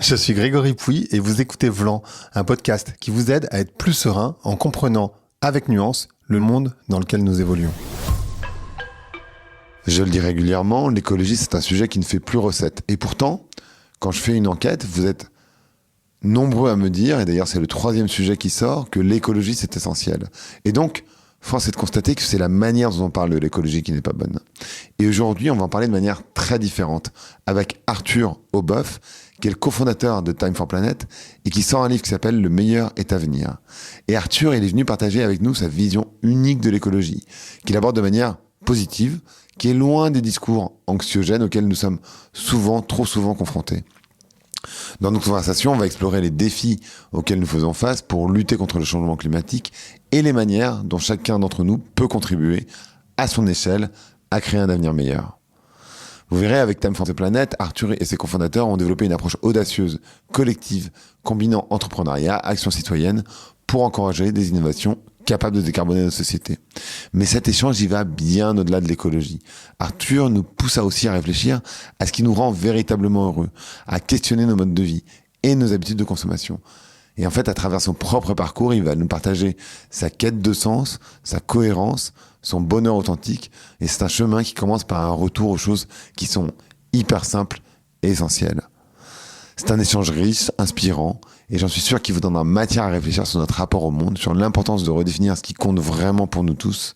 Je suis Grégory Pouy et vous écoutez Vlan, un podcast qui vous aide à être plus serein en comprenant, avec nuance, le monde dans lequel nous évoluons. Je le dis régulièrement, l'écologie c'est un sujet qui ne fait plus recette. Et pourtant, quand je fais une enquête, vous êtes nombreux à me dire, et d'ailleurs c'est le 3e sujet qui sort, que l'écologie c'est essentiel. Et donc, force est de constater que c'est la manière dont on parle de l'écologie qui n'est pas bonne. Et aujourd'hui, on va en parler de manière très différente, avec Arthur Auboeuf, qui est le cofondateur de Time for Planet, et qui sort un livre qui s'appelle Le meilleur est à venir. Et Arthur, il est venu partager avec nous sa vision unique de l'écologie, qu'il aborde de manière positive, qui est loin des discours anxiogènes auxquels nous sommes souvent, trop souvent confrontés. Dans notre conversation, on va explorer les défis auxquels nous faisons face pour lutter contre le changement climatique et les manières dont chacun d'entre nous peut contribuer, à son échelle, à créer un avenir meilleur. Vous verrez, avec Time for Planet, Arthur et ses cofondateurs ont développé une approche audacieuse, collective, combinant entrepreneuriat, action citoyenne, pour encourager des innovations capables de décarboner nos sociétés. Mais cet échange y va bien au-delà de l'écologie. Arthur nous pousse aussi à réfléchir à ce qui nous rend véritablement heureux, à questionner nos modes de vie et nos habitudes de consommation. Et en fait, à travers son propre parcours, il va nous partager sa quête de sens, sa cohérence, son bonheur authentique. Et c'est un chemin qui commence par un retour aux choses qui sont hyper simples et essentielles. C'est un échange riche, inspirant, et j'en suis sûr qu'il vous donnera matière à réfléchir sur notre rapport au monde, sur l'importance de redéfinir ce qui compte vraiment pour nous tous.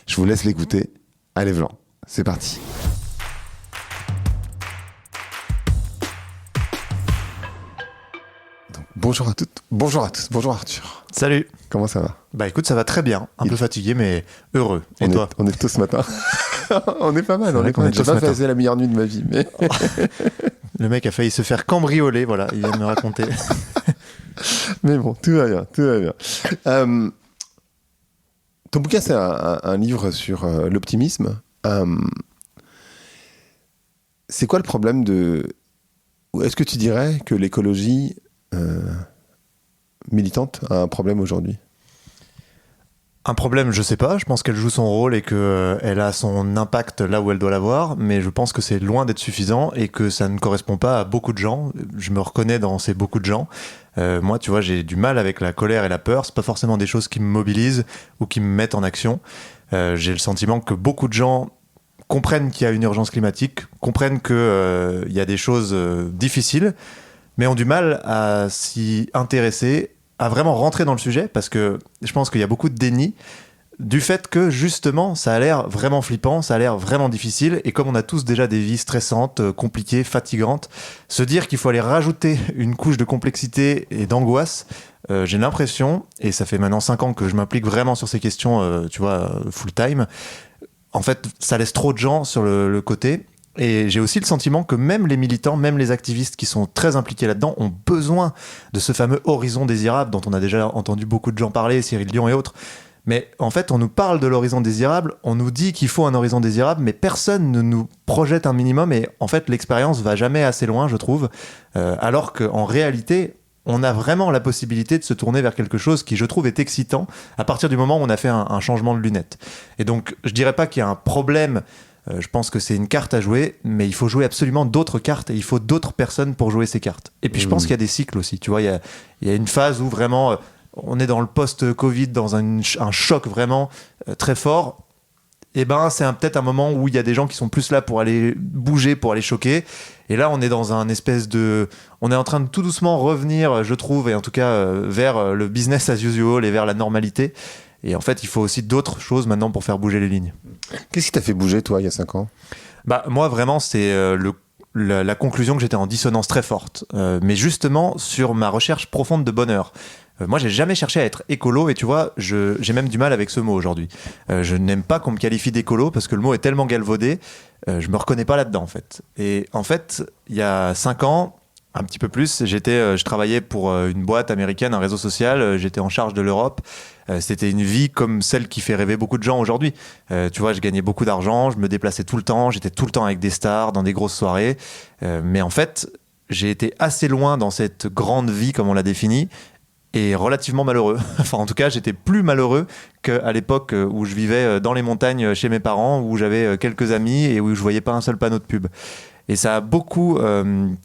Je vous laisse l'écouter. Allez, Vlan, c'est parti. Donc, bonjour à toutes, bonjour à tous, bonjour Arthur. Salut. Comment ça va ? Bah écoute, ça va très bien. Un peu fatigué, mais heureux. Et toi ? On est tôt ce matin. On est pas mal. On est pas mal. J'ai pas fait la meilleure nuit de ma vie, mais... Le mec a failli se faire cambrioler, voilà, il vient de me raconter. Mais bon, tout va bien, tout va bien. Ton bouquin, c'est un livre sur l'optimisme. C'est quoi le problème ou est-ce que tu dirais que l'écologie militante a un problème aujourd'hui ? Un problème, je sais pas, je pense qu'elle joue son rôle et qu'elle a son impact là où elle doit l'avoir, mais je pense que c'est loin d'être suffisant et que ça ne correspond pas à beaucoup de gens. Je me reconnais dans ces beaucoup de gens. Moi, tu vois, j'ai du mal avec la colère et la peur, c'est pas forcément des choses qui me mobilisent ou qui me mettent en action. J'ai le sentiment que beaucoup de gens comprennent qu'il y a une urgence climatique, comprennent qu'il y a des choses difficiles, mais ont du mal à s'y intéresser, à vraiment rentrer dans le sujet, parce que je pense qu'il y a beaucoup de déni du fait que justement ça a l'air vraiment flippant, ça a l'air vraiment difficile, et comme on a tous déjà des vies stressantes, compliquées, fatigantes, se dire qu'il faut aller rajouter une couche de complexité et d'angoisse, j'ai l'impression, et ça fait maintenant 5 ans que je m'implique vraiment sur ces questions, tu vois, full time, en fait ça laisse trop de gens sur le côté. Et j'ai aussi le sentiment que même les militants, même les activistes qui sont très impliqués là-dedans ont besoin de ce fameux horizon désirable dont on a déjà entendu beaucoup de gens parler, Cyril Dion et autres. Mais en fait, on nous parle de l'horizon désirable, on nous dit qu'il faut un horizon désirable, mais personne ne nous projette un minimum et en fait, l'expérience va jamais assez loin, je trouve, alors qu'en réalité, on a vraiment la possibilité de se tourner vers quelque chose qui, je trouve, est excitant à partir du moment où on a fait un changement de lunettes. Et donc, je dirais pas qu'il y a un problème. Je pense que c'est une carte à jouer, mais il faut jouer absolument d'autres cartes et il faut d'autres personnes pour jouer ces cartes. Et puis je pense qu'il y a des cycles aussi. Tu vois, il y a une phase où vraiment on est dans le post-Covid, dans un choc vraiment très fort. Et ben c'est peut-être un moment où il y a des gens qui sont plus là pour aller bouger, pour aller choquer. Et là, on est dans un espèce de... On est en train de tout doucement revenir, je trouve, et en tout cas vers le business as usual et vers la normalité. Et en fait, il faut aussi d'autres choses maintenant pour faire bouger les lignes. Qu'est-ce qui t'a fait bouger, toi, il y a 5 ans ? Bah, moi, vraiment, c'est la conclusion que j'étais en dissonance très forte. Mais justement, sur ma recherche profonde de bonheur. Moi, j'ai jamais cherché à être écolo et tu vois, j'ai même du mal avec ce mot aujourd'hui. Je n'aime pas qu'on me qualifie d'écolo parce que le mot est tellement galvaudé, je me reconnais pas là-dedans, en fait. Et en fait, il y a 5 ans, un petit peu plus, je travaillais pour une boîte américaine, un réseau social, j'étais en charge de l'Europe. C'était une vie comme celle qui fait rêver beaucoup de gens aujourd'hui. Tu vois, je gagnais beaucoup d'argent, je me déplaçais tout le temps, j'étais tout le temps avec des stars, dans des grosses soirées. Mais en fait, j'ai été assez loin dans cette grande vie, comme on l'a définie, et relativement malheureux. Enfin, en tout cas, j'étais plus malheureux qu'à l'époque où je vivais dans les montagnes chez mes parents, où j'avais quelques amis et où je voyais pas un seul panneau de pub. Et ça a beaucoup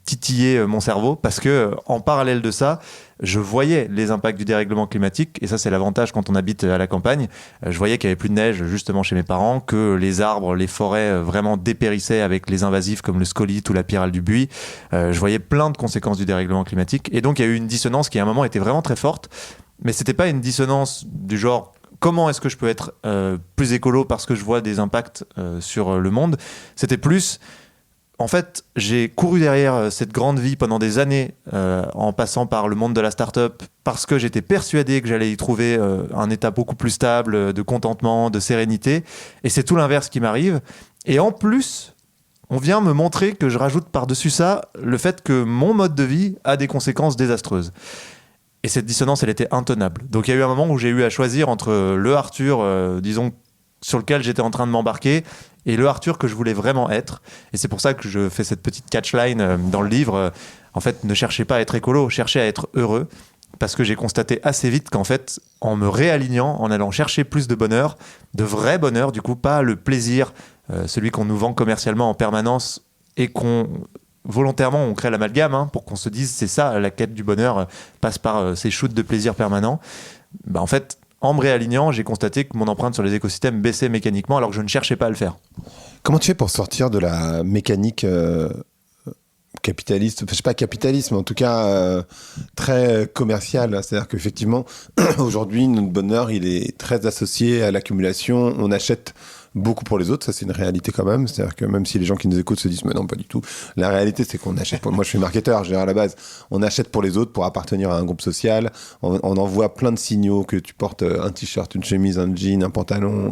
titillé mon cerveau parce que en parallèle de ça, je voyais les impacts du dérèglement climatique, et ça c'est l'avantage quand on habite à la campagne. Je voyais qu'il n'y avait plus de neige justement chez mes parents, que les arbres, les forêts vraiment dépérissaient avec les invasifs comme le scolyte ou la pyrale du buis. Je voyais plein de conséquences du dérèglement climatique, et donc il y a eu une dissonance qui à un moment était vraiment très forte, mais c'était pas une dissonance du genre comment est-ce que je peux être plus écolo parce que je vois des impacts sur le monde. C'était plus... En fait, j'ai couru derrière cette grande vie pendant des années en passant par le monde de la start-up parce que j'étais persuadé que j'allais y trouver un état beaucoup plus stable de contentement, de sérénité. Et c'est tout l'inverse qui m'arrive. Et en plus, on vient me montrer que je rajoute par-dessus ça le fait que mon mode de vie a des conséquences désastreuses. Et cette dissonance, elle était intenable. Donc il y a eu un moment où j'ai eu à choisir entre le Arthur, disons, sur lequel j'étais en train de m'embarquer, et le Arthur que je voulais vraiment être. Et c'est pour ça que je fais cette petite catchline dans le livre. En fait, ne cherchez pas à être écolo, cherchez à être heureux. Parce que j'ai constaté assez vite qu'en fait, en me réalignant, en allant chercher plus de bonheur, de vrai bonheur, du coup, pas le plaisir, celui qu'on nous vend commercialement en permanence et qu'on... Volontairement, on crée l'amalgame pour qu'on se dise c'est ça, la quête du bonheur passe par ces shoots de plaisir permanent. Bah, en fait, en me réalignant, j'ai constaté que mon empreinte sur les écosystèmes baissait mécaniquement alors que je ne cherchais pas à le faire. Comment tu fais pour sortir de la mécanique capitaliste, enfin, je sais pas capitaliste, mais en tout cas très commerciale. C'est-à-dire qu'effectivement, aujourd'hui, notre bonheur, il est très associé à l'accumulation. On achète beaucoup pour les autres, ça c'est une réalité quand même. C'est-à-dire que même si les gens qui nous écoutent se disent mais non, pas du tout. La réalité c'est qu'on achète. Moi je suis marketeur, je dirais à la base. On achète pour les autres, pour appartenir à un groupe social. On envoie plein de signaux que tu portes un t-shirt, une chemise, un jean, un pantalon,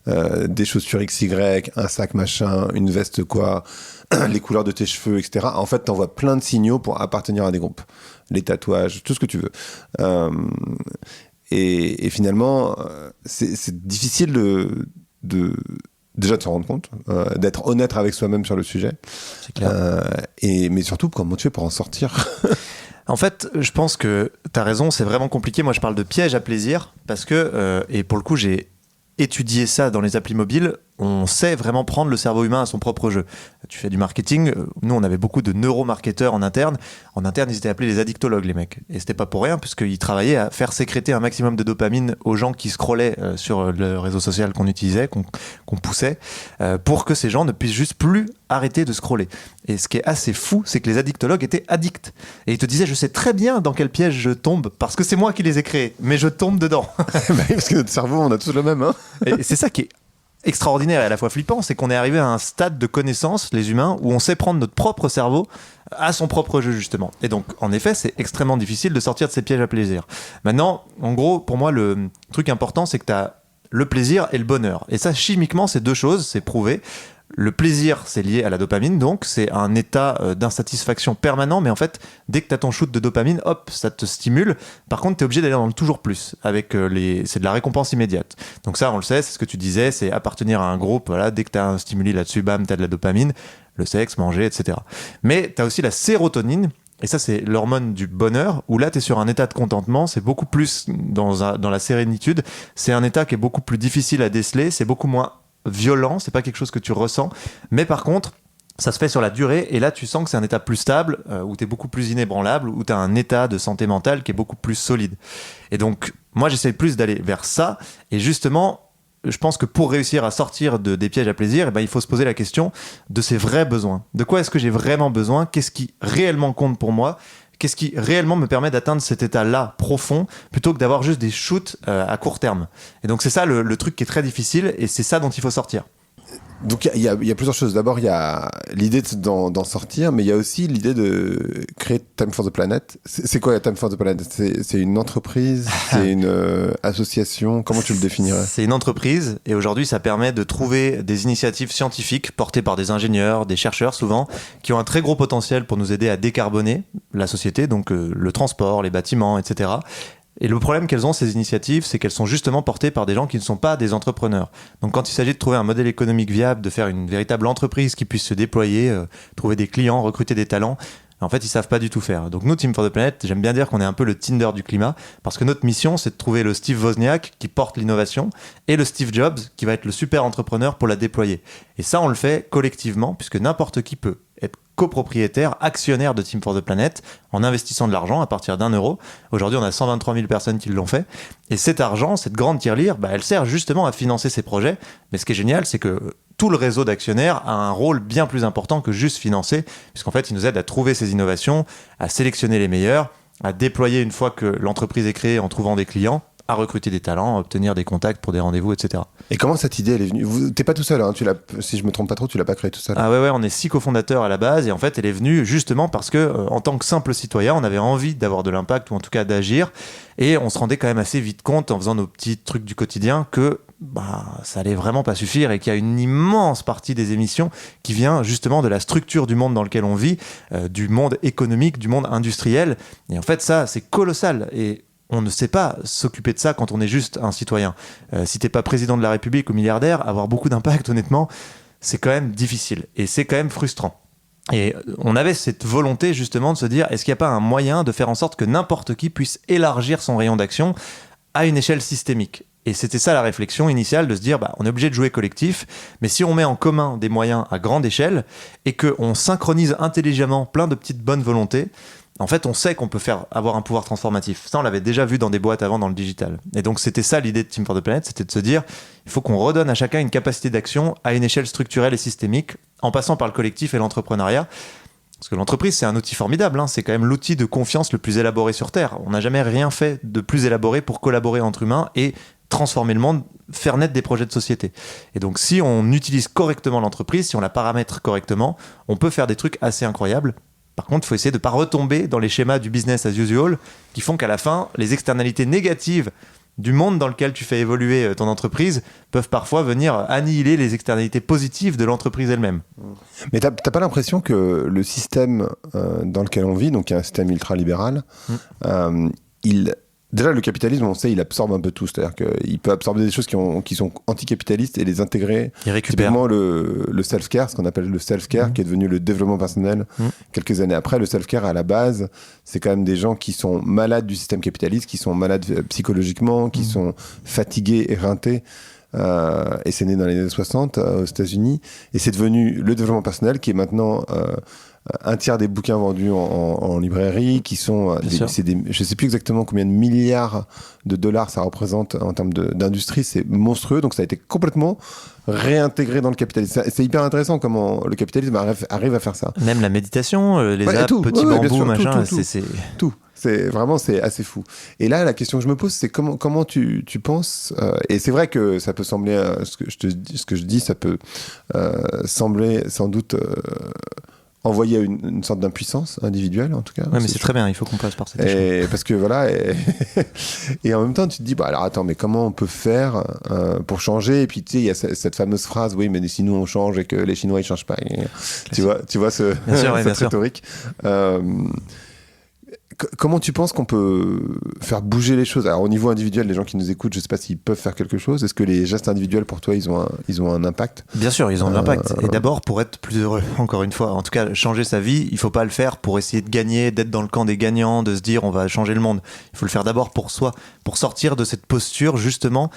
des chaussures XY, un sac machin, une veste quoi, les couleurs de tes cheveux, etc. En fait, t'envoies plein de signaux pour appartenir à des groupes. Les tatouages, tout ce que tu veux. Et finalement, c'est difficile déjà de se rendre compte, d'être honnête avec soi-même sur le sujet. C'est clair. Mais surtout, comment tu fais pour en sortir? En fait, je pense que tu as raison, c'est vraiment compliqué. Moi, je parle de piège à plaisir parce que, et pour le coup, j'ai étudié ça dans les applis mobiles. On sait vraiment prendre le cerveau humain à son propre jeu. Tu fais du marketing. Nous, on avait beaucoup de neuromarketeurs en interne. En interne, ils étaient appelés les addictologues, les mecs. Et c'était pas pour rien, puisqu'ils travaillaient à faire sécréter un maximum de dopamine aux gens qui scrollaient sur le réseau social qu'on utilisait, qu'on poussait, pour que ces gens ne puissent juste plus arrêter de scroller. Et ce qui est assez fou, c'est que les addictologues étaient addicts. Et ils te disaient, je sais très bien dans quel piège je tombe, parce que c'est moi qui les ai créés, mais je tombe dedans. Parce que notre cerveau, on a tous le même. Hein. Et c'est ça qui est extraordinaire et à la fois flippant, c'est qu'on est arrivé à un stade de connaissance, les humains, où on sait prendre notre propre cerveau à son propre jeu, justement. Et donc, en effet, c'est extrêmement difficile de sortir de ces pièges à plaisir. Maintenant, en gros, pour moi, le truc important, c'est que tu as le plaisir et le bonheur. Et ça, chimiquement, c'est deux choses, c'est prouvé. Le plaisir, c'est lié à la dopamine, donc c'est un état d'insatisfaction permanent, mais en fait, dès que tu as ton shoot de dopamine, hop, ça te stimule. Par contre, tu es obligé d'aller dans le toujours plus, avec c'est de la récompense immédiate. Donc ça, on le sait, c'est ce que tu disais, c'est appartenir à un groupe, voilà, dès que tu as un stimuli là-dessus, bam, tu as de la dopamine, le sexe, manger, etc. Mais tu as aussi la sérotonine, et ça, c'est l'hormone du bonheur, où là, tu es sur un état de contentement, c'est beaucoup plus dans la sérénitude, c'est un état qui est beaucoup plus difficile à déceler, c'est beaucoup moins violent, c'est pas quelque chose que tu ressens, mais par contre ça se fait sur la durée et là tu sens que c'est un état plus stable, où tu es beaucoup plus inébranlable, où tu as un état de santé mentale qui est beaucoup plus solide. Et donc moi j'essaie plus d'aller vers ça, et justement je pense que pour réussir à sortir des pièges à plaisir, il faut se poser la question de ses vrais besoins. De quoi est-ce que j'ai vraiment besoin? Qu'est-ce qui réellement compte pour moi? Qu'est-ce qui réellement me permet d'atteindre cet état-là profond, plutôt que d'avoir juste des shoots à court terme? Et donc c'est ça le truc qui est très difficile, et c'est ça dont il faut sortir. Donc il y a plusieurs choses. D'abord, il y a l'idée d'en sortir, mais il y a aussi l'idée de créer Time for the Planet. C'est quoi Time for the Planet? C'est une entreprise? C'est une association? Comment tu le définirais? C'est une entreprise, et aujourd'hui ça permet de trouver des initiatives scientifiques portées par des ingénieurs, des chercheurs souvent, qui ont un très gros potentiel pour nous aider à décarboner la société, donc le transport, les bâtiments, etc. Et le problème qu'elles ont, ces initiatives, c'est qu'elles sont justement portées par des gens qui ne sont pas des entrepreneurs. Donc quand il s'agit de trouver un modèle économique viable, de faire une véritable entreprise qui puisse se déployer, trouver des clients, recruter des talents, En fait, ils savent pas du tout faire. Donc nous, Team for the Planet, j'aime bien dire qu'on est un peu le Tinder du climat, parce que notre mission, c'est de trouver le Steve Wozniak qui porte l'innovation et le Steve Jobs qui va être le super entrepreneur pour la déployer. Et ça, on le fait collectivement, puisque n'importe qui peut être copropriétaire, actionnaire de Team for the Planet, en investissant de l'argent à partir d'€1. Aujourd'hui, on a 123 000 personnes qui l'ont fait. Et cet argent, cette grande tirelire, elle sert justement à financer ces projets. Mais ce qui est génial, c'est que tout le réseau d'actionnaires a un rôle bien plus important que juste financer, puisqu'en fait, ils nous aident à trouver ces innovations, à sélectionner les meilleurs, à déployer une fois que l'entreprise est créée en trouvant des clients, à recruter des talents, à obtenir des contacts pour des rendez-vous, etc. Et comment cette idée elle est venue? T'es pas tout seul, hein, si je me trompe pas trop, tu l'as pas créé tout seul. Ah ouais, on est 6 cofondateurs à la base, et en fait, elle est venue justement parce que, en tant que simple citoyen, on avait envie d'avoir de l'impact, ou en tout cas d'agir, et on se rendait quand même assez vite compte, en faisant nos petits trucs du quotidien, que ça allait vraiment pas suffire, et qu'il y a une immense partie des émissions qui vient justement de la structure du monde dans lequel on vit, du monde économique, du monde industriel, et en fait, ça, c'est colossal, et on ne sait pas s'occuper de ça quand on est juste un citoyen. Si t'es pas président de la République ou milliardaire, avoir beaucoup d'impact, honnêtement, c'est quand même difficile et c'est quand même frustrant. Et on avait cette volonté justement de se dire, est-ce qu'il n'y a pas un moyen de faire en sorte que n'importe qui puisse élargir son rayon d'action à une échelle systémique? Et c'était ça la réflexion initiale, de se dire, on est obligé de jouer collectif, mais si on met en commun des moyens à grande échelle et qu'on synchronise intelligemment plein de petites bonnes volontés, en fait, on sait qu'on peut avoir un pouvoir transformatif. Ça, on l'avait déjà vu dans des boîtes avant dans le digital. Et donc, c'était ça l'idée de Team for the Planet, c'était de se dire, il faut qu'on redonne à chacun une capacité d'action à une échelle structurelle et systémique, en passant par le collectif et l'entrepreneuriat. Parce que l'entreprise, c'est un outil formidable, hein. C'est quand même l'outil de confiance le plus élaboré sur Terre. On n'a jamais rien fait de plus élaboré pour collaborer entre humains et transformer le monde, faire naître des projets de société. Et donc, si on utilise correctement l'entreprise, si on la paramètre correctement, on peut faire des trucs assez incroyables. Par contre, il faut essayer de ne pas retomber dans les schémas du business as usual qui font qu'à la fin, les externalités négatives du monde dans lequel tu fais évoluer ton entreprise peuvent parfois venir annihiler les externalités positives de l'entreprise elle-même. Mais t'as pas l'impression que le système dans lequel on vit, donc un système ultra-libéral, déjà, le capitalisme, on sait, il absorbe un peu tout. C'est-à-dire qu'il peut absorber des choses qui sont anticapitalistes et les intégrer. Il récupère. Typiquement, le self-care, ce qu'on appelle le self-care, qui est devenu le développement personnel quelques années après. Le self-care, à la base, c'est quand même des gens qui sont malades du système capitaliste, qui sont malades psychologiquement, qui sont fatigués, éreintés. Et c'est né dans les années 60 aux États-Unis. Et c'est devenu le développement personnel qui est maintenant... un tiers des bouquins vendus en librairie, qui sont je ne sais plus exactement combien de milliards de dollars ça représente en termes d'industrie, c'est monstrueux, donc ça a été complètement réintégré dans le capitalisme. C'est hyper intéressant comment le capitalisme arrive à faire ça. Même la méditation, les apps, petits bambous, machin, tout. C'est assez fou. Et là, la question que je me pose, c'est comment tu penses, et c'est vrai que ça peut sembler, ce que je dis, ça peut sembler sans doute... envoyer une sorte d'impuissance individuelle, en tout cas. Ouais, mais c'est très bien, il faut qu'on passe par cette échelle. Parce que voilà, et en même temps, tu te dis, alors attends, mais comment on peut faire pour changer? Et puis, tu sais, il y a cette fameuse phrase, oui, mais si nous on change et que les Chinois ils changent pas. Tu vois cette rhétorique. Comment tu penses qu'on peut faire bouger les choses? Alors, au niveau individuel, les gens qui nous écoutent, je ne sais pas s'ils peuvent faire quelque chose. Est-ce que les gestes individuels, pour toi, ils ont un impact? Bien sûr, ils ont de l'impact. Et d'abord, pour être plus heureux, encore une fois, en tout cas, changer sa vie, il ne faut pas le faire pour essayer de gagner, d'être dans le camp des gagnants, de se dire on va changer le monde. Il faut le faire d'abord pour soi, pour sortir de cette posture, justement,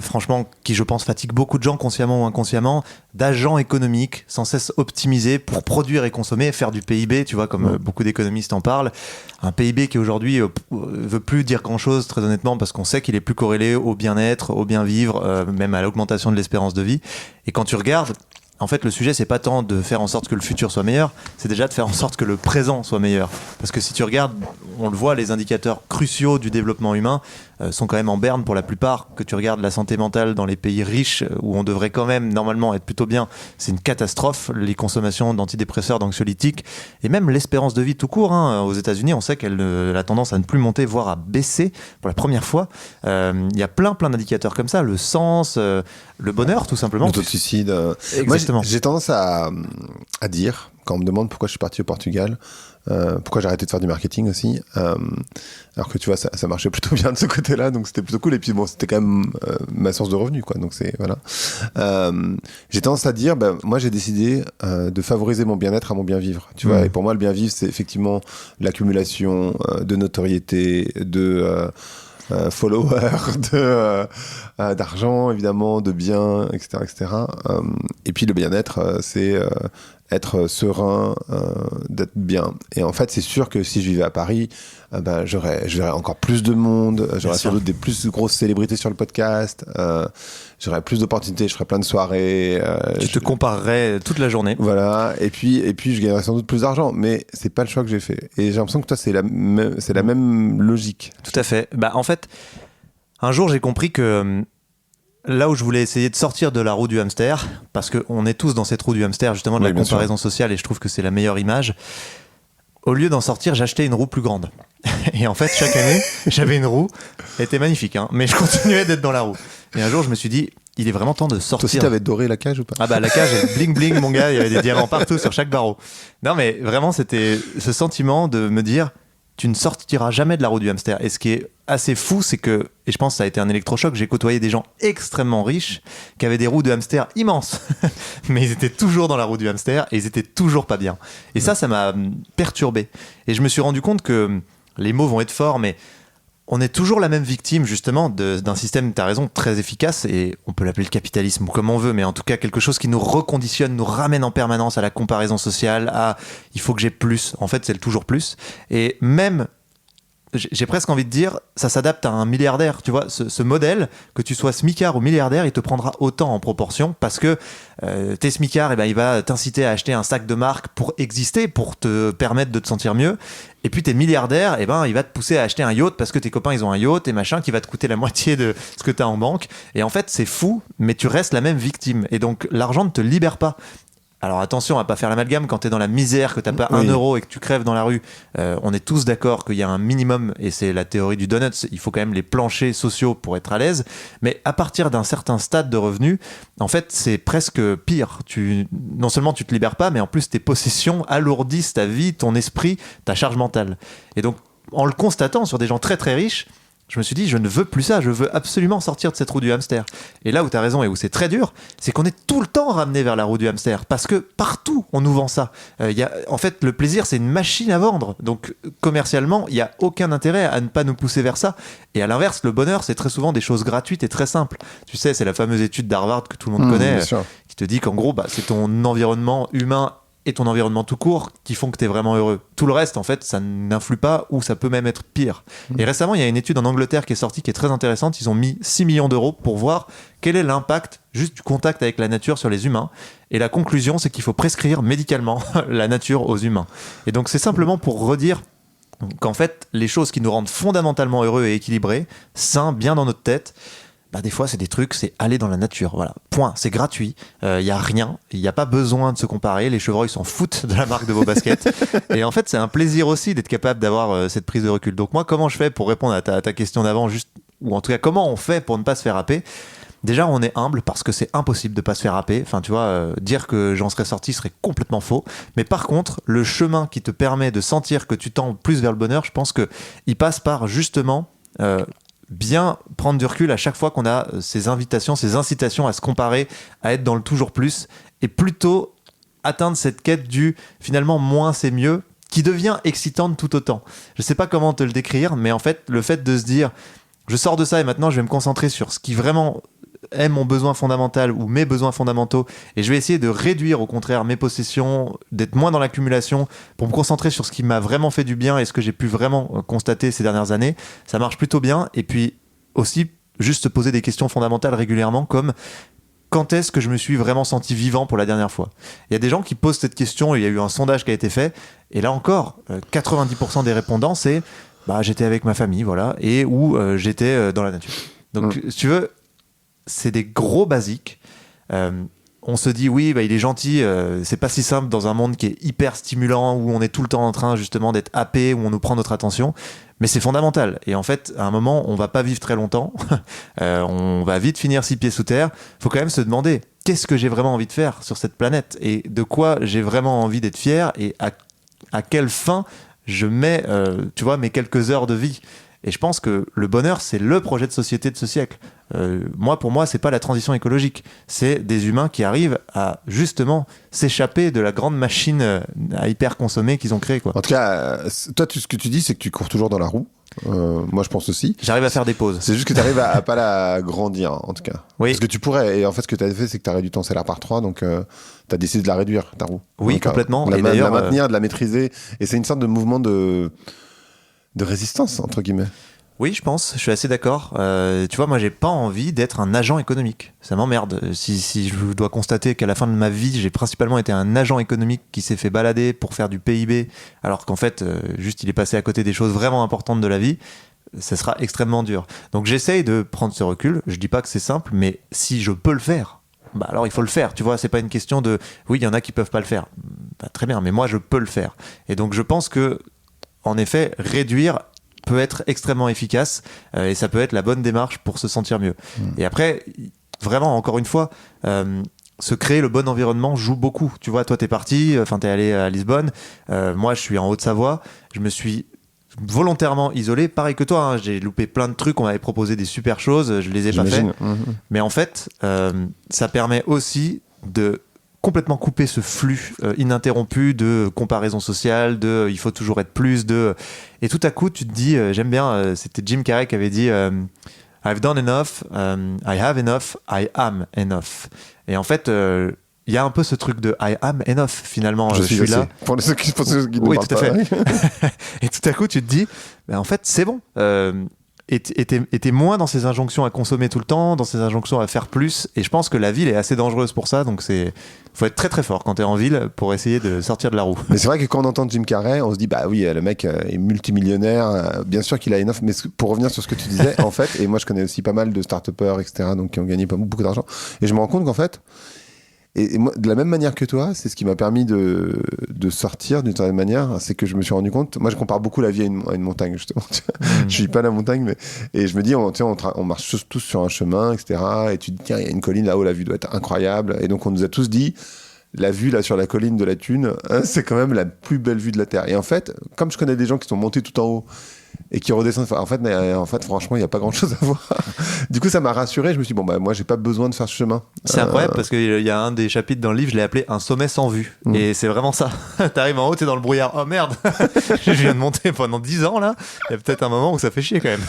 franchement, qui je pense fatigue beaucoup de gens, consciemment ou inconsciemment, d'agents économiques sans cesse optimisés pour produire et consommer, faire du PIB, tu vois, comme beaucoup d'économistes en parlent. Un PIB qui aujourd'hui veut plus dire grand chose, très honnêtement, parce qu'on sait qu'il est plus corrélé au bien-être, au bien-vivre, même à l'augmentation de l'espérance de vie. Et quand tu regardes, en fait, le sujet, c'est pas tant de faire en sorte que le futur soit meilleur, c'est déjà de faire en sorte que le présent soit meilleur. Parce que si tu regardes, on le voit, les indicateurs cruciaux du développement humain sont quand même en berne pour la plupart. Que tu regardes la santé mentale dans les pays riches, où on devrait quand même normalement être plutôt bien, c'est une catastrophe. Les consommations d'antidépresseurs, d'anxiolytiques, et même l'espérance de vie tout court. Aux États-Unis, on sait qu'elle a tendance à ne plus monter, voire à baisser pour la première fois. Il y a plein d'indicateurs comme ça, le sens, le bonheur, tout simplement. Le taux de suicide. Exactement. Moi, j'ai tendance à dire, quand on me demande pourquoi je suis parti au Portugal, Pourquoi j'ai arrêté de faire du marketing aussi, alors que tu vois, ça marchait plutôt bien de ce côté-là, donc c'était plutôt cool. Et puis bon, c'était quand même ma source de revenus, quoi. Donc c'est voilà. J'ai tendance à dire, moi j'ai décidé de favoriser mon bien-être à mon bien-vivre. Tu vois, et pour moi le bien-vivre, c'est effectivement l'accumulation de notoriété, de followers, d'argent évidemment, de biens, etc., etc. Et puis le bien-être, c'est être serein, d'être bien. Et en fait, c'est sûr que si je vivais à Paris, je verrais encore plus de monde, j'aurais sans doute des plus grosses célébrités sur le podcast, j'aurais plus d'opportunités, je ferais plein de soirées. Tu te comparerais toute la journée. Voilà, et puis je gagnerais sans doute plus d'argent, mais c'est pas le choix que j'ai fait. Et j'ai l'impression que toi, c'est la même logique. Tout à fait. En fait, un jour, j'ai compris que là où je voulais essayer de sortir de la roue du hamster, parce qu'on est tous dans cette roue du hamster, justement, de la comparaison sociale, et je trouve que c'est la meilleure image, au lieu d'en sortir, j'achetais une roue plus grande. Et en fait, chaque année, j'avais une roue, elle était magnifique, hein, mais je continuais d'être dans la roue. Et un jour, je me suis dit, il est vraiment temps de sortir. Toi aussi, t'avais doré la cage ou pas ? La cage, elle bling bling, mon gars, il y avait des diamants partout sur chaque barreau. Non, mais vraiment, c'était ce sentiment de me dire, tu ne sortiras jamais de la roue du hamster. Et ce qui est assez fou, c'est que, et je pense que ça a été un électrochoc, j'ai côtoyé des gens extrêmement riches qui avaient des roues de hamster immenses, mais ils étaient toujours dans la roue du hamster et ils étaient toujours pas bien. Et ça m'a perturbé. Et je me suis rendu compte que les mots vont être forts, mais on est toujours la même victime justement d'un système, tu as raison, très efficace, et on peut l'appeler le capitalisme ou comme on veut, mais en tout cas quelque chose qui nous reconditionne, nous ramène en permanence à la comparaison sociale, à il faut que j'ai plus. En fait, c'est le toujours plus. Et même, j'ai presque envie de dire, ça s'adapte à un milliardaire. Tu vois, ce modèle, que tu sois smicard ou milliardaire, il te prendra autant en proportion parce que t'es smicard, il va t'inciter à acheter un sac de marque pour exister, pour te permettre de te sentir mieux. Et puis t'es milliardaire, il va te pousser à acheter un yacht parce que tes copains ils ont un yacht et machin qui va te coûter la moitié de ce que t'as en banque. Et en fait, c'est fou, mais tu restes la même victime. Et donc, l'argent ne te libère pas. Alors attention à pas faire l'amalgame quand t'es dans la misère, que t'as pas 1 euro et que tu crèves dans la rue. On est tous d'accord qu'il y a un minimum, et c'est la théorie du donut, il faut quand même les planchers sociaux pour être à l'aise. Mais à partir d'un certain stade de revenus, en fait, c'est presque pire. Non seulement tu te libères pas, mais en plus tes possessions alourdissent ta vie, ton esprit, ta charge mentale. Et donc, en le constatant sur des gens très très riches, je me suis dit, je ne veux plus ça, je veux absolument sortir de cette roue du hamster. Et là où tu as raison et où c'est très dur, c'est qu'on est tout le temps ramené vers la roue du hamster, parce que partout, on nous vend ça. En fait, le plaisir, c'est une machine à vendre. Donc, commercialement, il n'y a aucun intérêt à ne pas nous pousser vers ça. Et à l'inverse, le bonheur, c'est très souvent des choses gratuites et très simples. Tu sais, c'est la fameuse étude d'Harvard que tout le monde connaît, qui te dit qu'en gros, c'est ton environnement humain et ton environnement tout court qui font que tu es vraiment heureux. Tout le reste, en fait, ça n'influe pas ou ça peut même être pire. Et récemment, il y a une étude en Angleterre qui est sortie qui est très intéressante. Ils ont mis 6 millions d'euros pour voir quel est l'impact juste du contact avec la nature sur les humains. Et la conclusion, c'est qu'il faut prescrire médicalement la nature aux humains. Et donc, c'est simplement pour redire qu'en fait, les choses qui nous rendent fondamentalement heureux et équilibrés, sains, bien dans notre tête, des fois, c'est des trucs, c'est aller dans la nature. Voilà. Point. C'est gratuit. Il n'y a rien. Il n'y a pas besoin de se comparer. Les chevreuils s'en foutent de la marque de vos baskets. Et en fait, c'est un plaisir aussi d'être capable d'avoir cette prise de recul. Donc moi, comment je fais pour répondre à ta question d'avant, ou en tout cas, comment on fait pour ne pas se faire happer ? Déjà, on est humble parce que c'est impossible de ne pas se faire happer. Enfin, tu vois, dire que j'en serais sorti serait complètement faux. Mais par contre, le chemin qui te permet de sentir que tu tends plus vers le bonheur, je pense qu'il passe par justement... bien prendre du recul à chaque fois qu'on a ces invitations, ces incitations à se comparer, à être dans le toujours plus, et plutôt atteindre cette quête du finalement moins c'est mieux, qui devient excitante tout autant. Je sais pas comment te le décrire, mais en fait, le fait de se dire je sors de ça et maintenant je vais me concentrer sur ce qui vraiment est mon besoin fondamental ou mes besoins fondamentaux, et je vais essayer de réduire au contraire mes possessions, d'être moins dans l'accumulation pour me concentrer sur ce qui m'a vraiment fait du bien et ce que j'ai pu vraiment constater ces dernières années, ça marche plutôt bien. Et puis aussi juste se poser des questions fondamentales régulièrement, comme quand est-ce que je me suis vraiment senti vivant pour la dernière fois. Il y a des gens qui posent cette question, il y a eu un sondage qui a été fait, et là encore 90% des répondants c'est j'étais avec ma famille, voilà, et ou j'étais dans la nature. Donc si tu veux, c'est des gros basiques. On se dit oui, il est gentil, c'est pas si simple dans un monde qui est hyper stimulant, où on est tout le temps en train justement d'être happé, où on nous prend notre attention, mais c'est fondamental. Et en fait, à un moment, on va pas vivre très longtemps, on va vite finir 6 pieds sous terre. Faut quand même se demander, qu'est-ce que j'ai vraiment envie de faire sur cette planète, et de quoi j'ai vraiment envie d'être fier, et à quelle fin je mets, tu vois, mes quelques heures de vie. Et je pense que le bonheur, c'est le projet de société de ce siècle. Pour moi, c'est pas la transition écologique. C'est des humains qui arrivent à justement s'échapper de la grande machine à hyper consommer qu'ils ont créée, quoi. En tout cas, toi, ce que tu dis, c'est que tu cours toujours dans la roue. Moi, je pense aussi. J'arrive à faire des pauses. C'est juste que tu arrives à pas la grandir, en tout cas. Oui. Parce que tu pourrais. Et en fait, ce que tu as fait, c'est que tu as réduit ton salaire par 3, donc tu as décidé de la réduire, ta roue. Oui, donc, complètement. De Et la d'ailleurs, maintenir, de la maîtriser. Et c'est une sorte de mouvement de résistance, entre guillemets. Oui, je pense, je suis assez d'accord. Tu vois, moi, j'ai pas envie d'être un agent économique. Ça m'emmerde. Si je dois constater qu'à la fin de ma vie, j'ai principalement été un agent économique qui s'est fait balader pour faire du PIB, alors qu'en fait, juste, il est passé à côté des choses vraiment importantes de la vie, ça sera extrêmement dur. Donc, j'essaye de prendre ce recul. Je dis pas que c'est simple, mais si je peux le faire, bah alors il faut le faire. Tu vois, c'est pas une question de oui, il y en a qui peuvent pas le faire. Bah, très bien, mais moi, je peux le faire. Et donc, je pense que, en effet, réduire peut être extrêmement efficace et ça peut être la bonne démarche pour se sentir mieux. Et après, vraiment, encore une fois, se créer le bon environnement joue beaucoup. Tu vois, toi, t'es parti, t'es allé à Lisbonne. Moi, je suis en Haute-Savoie. Je me suis volontairement isolé, pareil que toi. J'ai loupé plein de trucs. On m'avait proposé des super choses. Je les ai pas fait. Mais en fait, ça permet aussi de complètement couper ce flux ininterrompu de comparaison sociale, de il faut toujours être plus, et tout à coup tu te dis, j'aime bien, c'était Jim Carrey qui avait dit I've done enough, I have enough, I am enough. Et en fait, il y a un peu ce truc de I am enough finalement. Je suis là. Pour ceux qui oui, tout à fait. Et tout à coup tu te dis, en fait c'est bon. Et t'es moins dans ces injonctions à consommer tout le temps, dans ces injonctions à faire plus. Et je pense que la ville est assez dangereuse pour ça. Donc faut être très très fort quand t'es en ville pour essayer de sortir de la roue. Mais c'est vrai que quand on entend Jim Carrey, on se dit bah oui, le mec est multimillionnaire, bien sûr qu'il a une offre. Mais pour revenir sur ce que tu disais, en fait, et moi je connais aussi pas mal de start-upers, etc., donc qui ont gagné beaucoup d'argent. Et je me rends compte qu'en fait, et moi, de la même manière que toi, c'est ce qui m'a permis de sortir d'une certaine manière, c'est que je me suis rendu compte, moi je compare beaucoup la vie à une montagne justement. Je suis pas à la montagne, mais et je me dis, on marche tous sur un chemin, etc. Et tu te dis, tiens, il y a une colline là-haut, la vue doit être incroyable. Et donc on nous a tous dit, la vue là sur la colline de la Thune, c'est quand même la plus belle vue de la Terre. Et en fait, comme je connais des gens qui sont montés tout en haut et qui redescendent, en fait franchement il n'y a pas grand chose à voir. Du coup ça m'a rassuré, je me suis dit bon bah moi j'ai pas besoin de faire ce chemin. C'est incroyable parce qu'il y a un des chapitres dans le livre, je l'ai appelé un sommet sans vue. Et c'est vraiment ça. T'arrives en haut, t'es dans le brouillard, oh merde. Je viens de monter pendant 10 ans là, il y a peut-être un moment où ça fait chier quand même.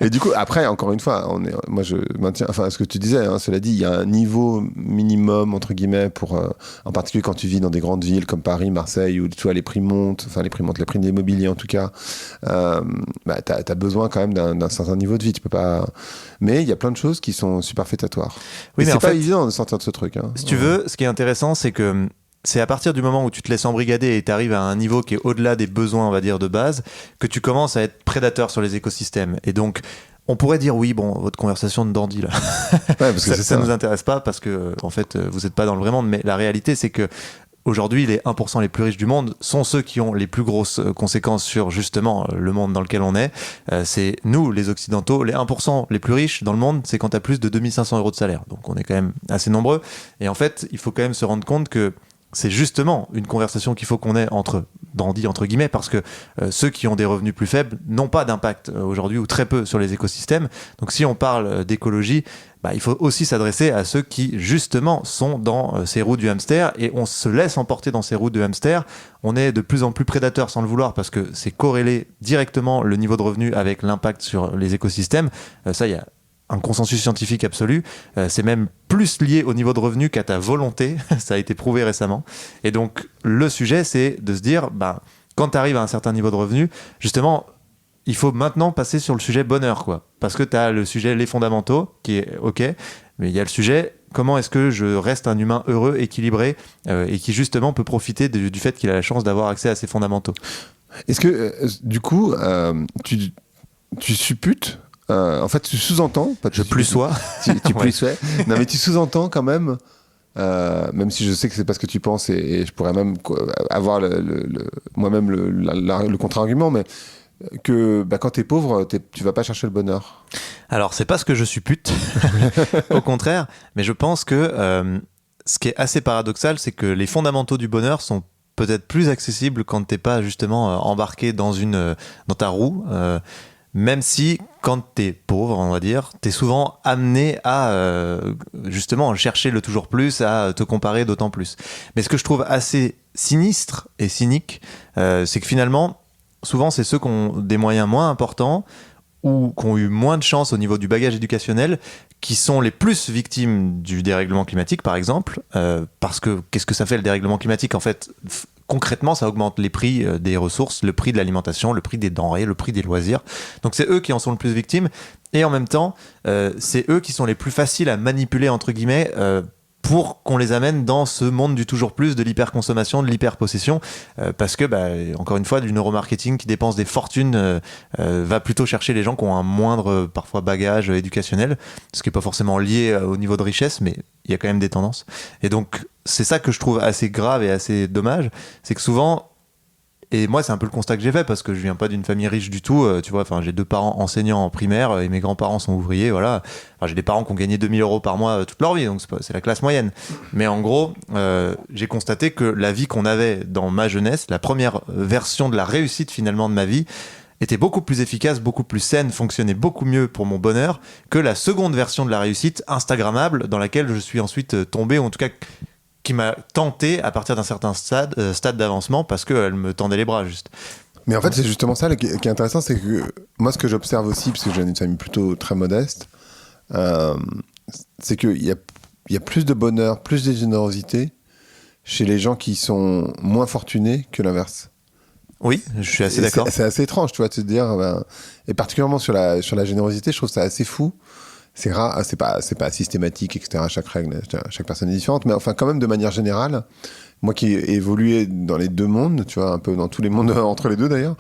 Et du coup après encore une fois, moi je maintiens ce que tu disais, cela dit, il y a un niveau minimum entre guillemets pour en particulier quand tu vis dans des grandes villes comme Paris, Marseille, où tu vois les prix montent, les prix de l'immobilier en tout cas, t'as besoin quand même d'un certain niveau de vie, tu peux pas. Mais il y a plein de choses qui sont superfétatoires. Oui, mais c'est pas évident de sortir de ce truc. Si tu veux, ce qui est intéressant, c'est que c'est à partir du moment où tu te laisses embrigader et tu arrives à un niveau qui est au-delà des besoins, on va dire, de base, que tu commences à être prédateur sur les écosystèmes. Et donc, on pourrait dire oui, bon, votre conversation de dandy là, parce que ça nous intéresse pas parce que en fait, vous n'êtes pas dans le vrai monde. Mais la réalité, c'est que aujourd'hui, les 1% les plus riches du monde sont ceux qui ont les plus grosses conséquences sur justement le monde dans lequel on est. C'est nous, les Occidentaux, les 1% les plus riches dans le monde, c'est quand tu as plus de 2500 € de salaire. Donc on est quand même assez nombreux. Et en fait, il faut quand même se rendre compte que c'est justement une conversation qu'il faut qu'on ait entre dandy, entre guillemets, parce que ceux qui ont des revenus plus faibles n'ont pas d'impact aujourd'hui ou très peu sur les écosystèmes. Donc si on parle d'écologie, il faut aussi s'adresser à ceux qui justement sont dans ces roues du hamster, et on se laisse emporter dans ces roues de hamster. On est de plus en plus prédateur sans le vouloir parce que c'est corrélé directement le niveau de revenu avec l'impact sur les écosystèmes. Ça, il y a un consensus scientifique absolu, c'est même plus lié au niveau de revenu qu'à ta volonté, ça a été prouvé récemment. Et donc le sujet, c'est de se dire, quand tu arrives à un certain niveau de revenu, justement, il faut maintenant passer sur le sujet bonheur, quoi. Parce que tu as le sujet les fondamentaux, qui est ok, mais il y a le sujet comment est-ce que je reste un humain heureux, équilibré, et qui justement peut profiter du fait qu'il a la chance d'avoir accès à ses fondamentaux. Est-ce que du coup, tu supputes, en fait, tu sous-entends. Je plus sois. Tu plus sois. Non, mais tu sous-entends quand même, même si je sais que c'est pas ce que tu penses, et je pourrais même avoir moi-même le contre-argument, mais que quand t'es pauvre, tu vas pas chercher le bonheur. Alors, c'est pas ce que je suppute, au contraire, mais je pense que ce qui est assez paradoxal, c'est que les fondamentaux du bonheur sont peut-être plus accessibles quand t'es pas justement embarqué dans ta roue. Même si, quand t'es pauvre, on va dire, t'es souvent amené à justement chercher le toujours plus, à te comparer d'autant plus. Mais ce que je trouve assez sinistre et cynique, c'est que finalement, souvent, c'est ceux qui ont des moyens moins importants ou qui ont eu moins de chance au niveau du bagage éducationnel qui sont les plus victimes du dérèglement climatique, par exemple. Parce que qu'est-ce que ça fait le dérèglement climatique ? En fait, concrètement, ça augmente les prix des ressources, le prix de l'alimentation, le prix des denrées, le prix des loisirs. Donc c'est eux qui en sont le plus victimes. Et en même temps, c'est eux qui sont les plus faciles à manipuler, entre guillemets, pour qu'on les amène dans ce monde du toujours plus, de l'hyperconsommation, de l'hyperpossession, parce que, encore une fois, du neuromarketing qui dépense des fortunes va plutôt chercher les gens qui ont un moindre, parfois, bagage éducationnel, ce qui n'est pas forcément lié au niveau de richesse, mais il y a quand même des tendances. Et donc, c'est ça que je trouve assez grave et assez dommage, c'est que souvent... Et moi, c'est un peu le constat que j'ai fait parce que je viens pas d'une famille riche du tout. Tu vois, enfin, j'ai 2 parents enseignants en primaire et mes grands-parents sont ouvriers. Voilà. Enfin, j'ai des parents qui ont gagné 2 000 € par mois toute leur vie, donc c'est la classe moyenne. Mais en gros, j'ai constaté que la vie qu'on avait dans ma jeunesse, la première version de la réussite finalement de ma vie, était beaucoup plus efficace, beaucoup plus saine, fonctionnait beaucoup mieux pour mon bonheur que la seconde version de la réussite Instagrammable dans laquelle je suis ensuite tombé, ou en tout cas qui m'a tenté à partir d'un certain stade d'avancement parce qu'elle me tendait les bras juste. Mais en fait, c'est justement ça qui est intéressant, c'est que moi, ce que j'observe aussi, parce que j'ai une famille plutôt très modeste, c'est qu'il y a plus de bonheur, plus de générosité chez les gens qui sont moins fortunés que l'inverse. Oui, je suis assez d'accord. C'est assez étrange, tu vois, de se dire, et particulièrement sur la générosité, je trouve ça assez fou. C'est rare, c'est pas systématique, etc. Chaque personne est différente, mais enfin, quand même, de manière générale, moi qui ai évolué dans les 2 mondes, tu vois, un peu dans tous les mondes entre les deux d'ailleurs,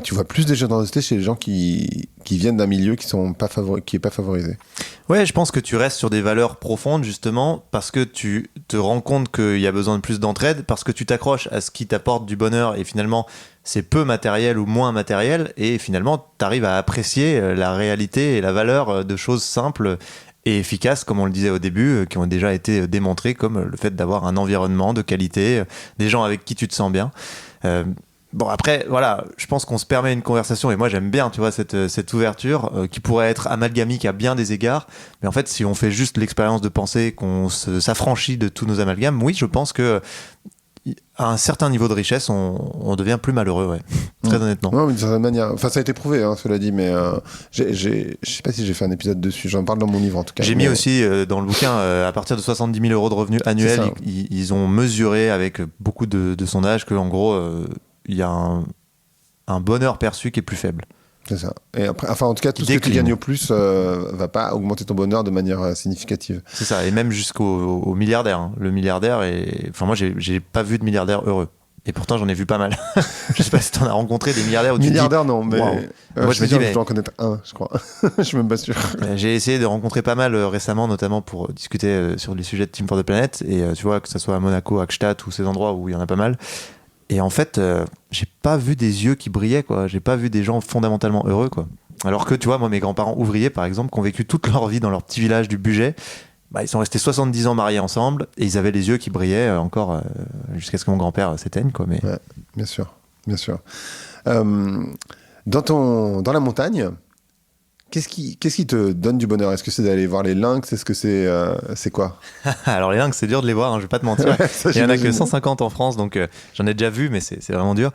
tu vois plus de générosité chez les gens qui viennent d'un milieu qui est pas favorisé. Ouais, je pense que tu restes sur des valeurs profondes justement parce que tu te rends compte qu'il y a besoin de plus d'entraide, parce que tu t'accroches à ce qui t'apporte du bonheur et finalement c'est peu matériel ou moins matériel et finalement tu arrives à apprécier la réalité et la valeur de choses simples et efficaces, comme on le disait au début, qui ont déjà été démontrées, comme le fait d'avoir un environnement de qualité, des gens avec qui tu te sens bien. Bon, après, voilà, je pense qu'on se permet une conversation, et moi j'aime bien, tu vois, cette ouverture qui pourrait être amalgamique à bien des égards, mais en fait, si on fait juste l'expérience de penser qu'on s'affranchit de tous nos amalgames, oui, je pense que à un certain niveau de richesse, on devient plus malheureux, ouais. Très honnêtement. Non, mais d'une certaine manière. Enfin, ça a été prouvé, hein, cela dit, mais je sais pas si j'ai fait un épisode dessus. J'en parle dans mon livre, en tout cas. J'ai mis aussi dans le bouquin, à partir de 70 000 € de revenus annuels, ils ont mesuré avec beaucoup de sondages qu'en gros, il y a un bonheur perçu qui est plus faible. C'est ça. Et après, enfin, en tout cas, tout ce que tu gagnes au plus va pas augmenter ton bonheur de manière significative. C'est ça, et même jusqu'au milliardaire. Hein. Le milliardaire, enfin, moi, j'ai pas vu de milliardaire heureux. Et pourtant, j'en ai vu pas mal. Je sais pas si t'en as rencontré des milliardaires où tu milliardaire, dis, non, mais wow. Moi, je me dis, je dois en connaître un, je crois. Je suis même pas sûr. J'ai essayé de rencontrer pas mal récemment, notamment pour discuter sur les sujets de Team for the Planet. Et tu vois, que ça soit à Monaco, à Gstaad ou ces endroits où il y en a pas mal. Et en fait, j'ai pas vu des yeux qui brillaient, quoi. J'ai pas vu des gens fondamentalement heureux, quoi. Alors que, tu vois, moi, mes grands-parents ouvriers, par exemple, qui ont vécu toute leur vie dans leur petit village du Bugey, ils sont restés 70 ans mariés ensemble et ils avaient les yeux qui brillaient encore jusqu'à ce que mon grand-père s'éteigne, quoi. Mais... Ouais, bien sûr, bien sûr. Dans la montagne, qu'est-ce qui te donne du bonheur ? Est-ce que c'est d'aller voir les lynx ? Est-ce que c'est quoi ? Alors les lynx, c'est dur de les voir, hein, je vais pas te mentir. Ouais, ça, il y en a que 150 en France, donc j'en ai déjà vu, mais c'est vraiment dur.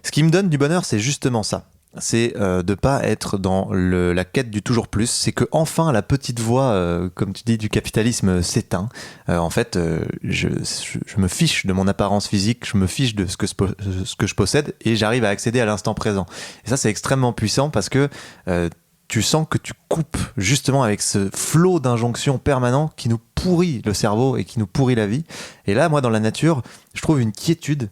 Ce qui me donne du bonheur, c'est justement ça. C'est de pas être dans la quête du toujours plus. C'est que enfin la petite voix, comme tu dis, du capitalisme s'éteint. En fait, je me fiche de mon apparence physique, je me fiche de ce que je possède et j'arrive à accéder à l'instant présent. Et ça, c'est extrêmement puissant parce que tu sens que tu coupes justement avec ce flot d'injonctions permanent qui nous pourrit le cerveau et qui nous pourrit la vie. Et là, moi, dans la nature, je trouve une quiétude.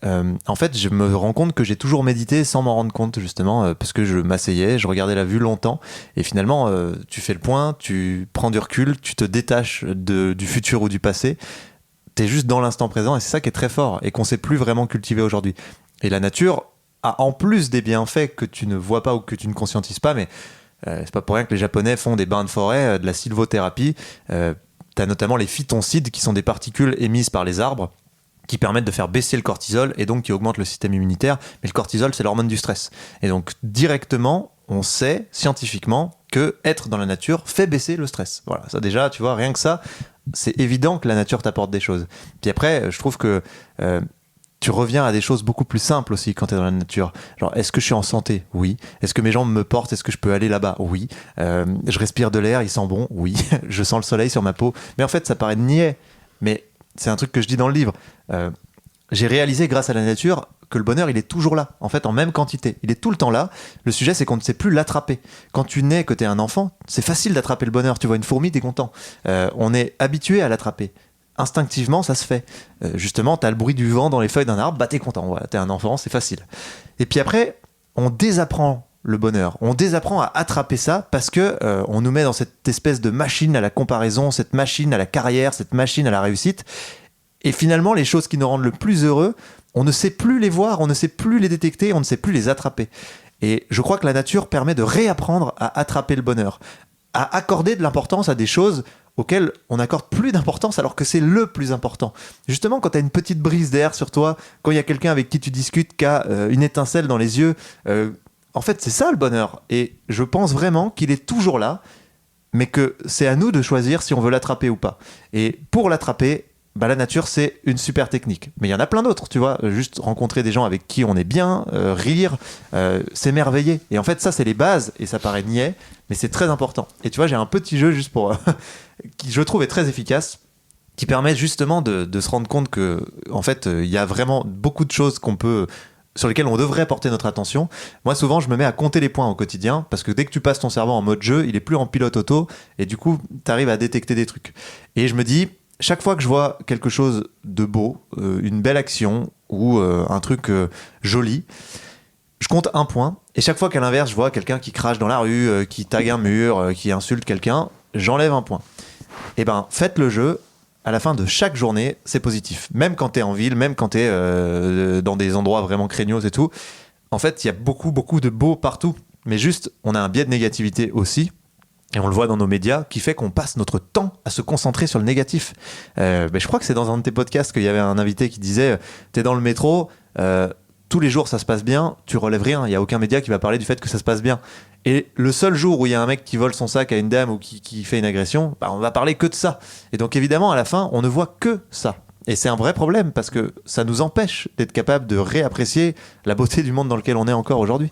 En fait, je me rends compte que j'ai toujours médité sans m'en rendre compte, justement, parce que je m'asseyais, je regardais la vue longtemps, et finalement, tu fais le point, tu prends du recul, tu te détaches du futur ou du passé, t'es juste dans l'instant présent, et c'est ça qui est très fort, et qu'on sait plus vraiment cultiver aujourd'hui. Et la nature a en plus des bienfaits que tu ne vois pas ou que tu ne conscientises pas, mais c'est pas pour rien que les Japonais font des bains de forêt, de la sylvothérapie. T'as notamment les phytoncides, qui sont des particules émises par les arbres, qui permettent de faire baisser le cortisol et donc qui augmentent le système immunitaire. Mais le cortisol, c'est l'hormone du stress. Et donc, directement, on sait scientifiquement que être dans la nature fait baisser le stress. Voilà, ça déjà, tu vois, rien que ça, c'est évident que la nature t'apporte des choses. Puis après, je trouve que tu reviens à des choses beaucoup plus simples aussi quand tu es dans la nature. Genre, est-ce que je suis en santé? Oui. Est-ce que mes jambes me portent? Est-ce que je peux aller là-bas? Oui. Je respire de l'air, il sent bon? Oui. Je sens le soleil sur ma peau. Mais en fait, ça paraît niais. Mais c'est un truc que je dis dans le livre. J'ai réalisé grâce à la nature que le bonheur, il est toujours là, en fait, en même quantité. Il est tout le temps là. Le sujet, c'est qu'on ne sait plus l'attraper. Quand tu nais, que tu es un enfant, c'est facile d'attraper le bonheur. Tu vois une fourmi, t'es content. On est habitué à l'attraper. Instinctivement, ça se fait. Justement, t'as le bruit du vent dans les feuilles d'un arbre, bah t'es content. Voilà, t'es un enfant, c'est facile. Et puis après, on désapprend le bonheur. On désapprend à attraper ça parce que on nous met dans cette espèce de machine à la comparaison, cette machine à la carrière, cette machine à la réussite. Et finalement, les choses qui nous rendent le plus heureux, on ne sait plus les voir, on ne sait plus les détecter, on ne sait plus les attraper. Et je crois que la nature permet de réapprendre à attraper le bonheur, à accorder de l'importance à des choses auxquelles on accorde plus d'importance alors que c'est le plus important. Justement, quand tu as une petite brise d'air sur toi, quand il y a quelqu'un avec qui tu discutes qui a une étincelle dans les yeux, en fait, c'est ça le bonheur. Et je pense vraiment qu'il est toujours là, mais que c'est à nous de choisir si on veut l'attraper ou pas. Et pour l'attraper, bah, la nature, c'est une super technique. Mais il y en a plein d'autres, tu vois. Juste rencontrer des gens avec qui on est bien, rire, s'émerveiller. Et en fait, ça, c'est les bases, et ça paraît niais, mais c'est très important. Et tu vois, j'ai un petit jeu juste pour... qui, je trouve, est très efficace, qui permet justement de se rendre compte que, en fait, il y a vraiment beaucoup de choses sur lesquelles on devrait porter notre attention. Moi, souvent, je me mets à compter les points au quotidien, parce que dès que tu passes ton cerveau en mode jeu, il est plus en pilote auto, et du coup, tu arrives à détecter des trucs. Et je me dis... Chaque fois que je vois quelque chose de beau, une belle action ou un truc joli, je compte un point. Et chaque fois qu'à l'inverse, je vois quelqu'un qui crache dans la rue, qui tague un mur, qui insulte quelqu'un, j'enlève un point. Et ben, faites le jeu. À la fin de chaque journée, c'est positif. Même quand t'es en ville, même quand t'es dans des endroits vraiment craignos et tout. En fait, il y a beaucoup, beaucoup de beau partout. Mais juste, on a un biais de négativité aussi. Et on le voit dans nos médias, qui fait qu'on passe notre temps à se concentrer sur le négatif. Je crois que c'est dans un de tes podcasts qu'il y avait un invité qui disait t'es dans le métro, tous les jours ça se passe bien, tu relèves rien. Il n'y a aucun média qui va parler du fait que ça se passe bien. Et le seul jour où il y a un mec qui vole son sac à une dame ou qui fait une agression, bah, on va parler que de ça. Et donc évidemment, à la fin, on ne voit que ça. Et c'est un vrai problème parce que ça nous empêche d'être capable de réapprécier la beauté du monde dans lequel on est encore aujourd'hui.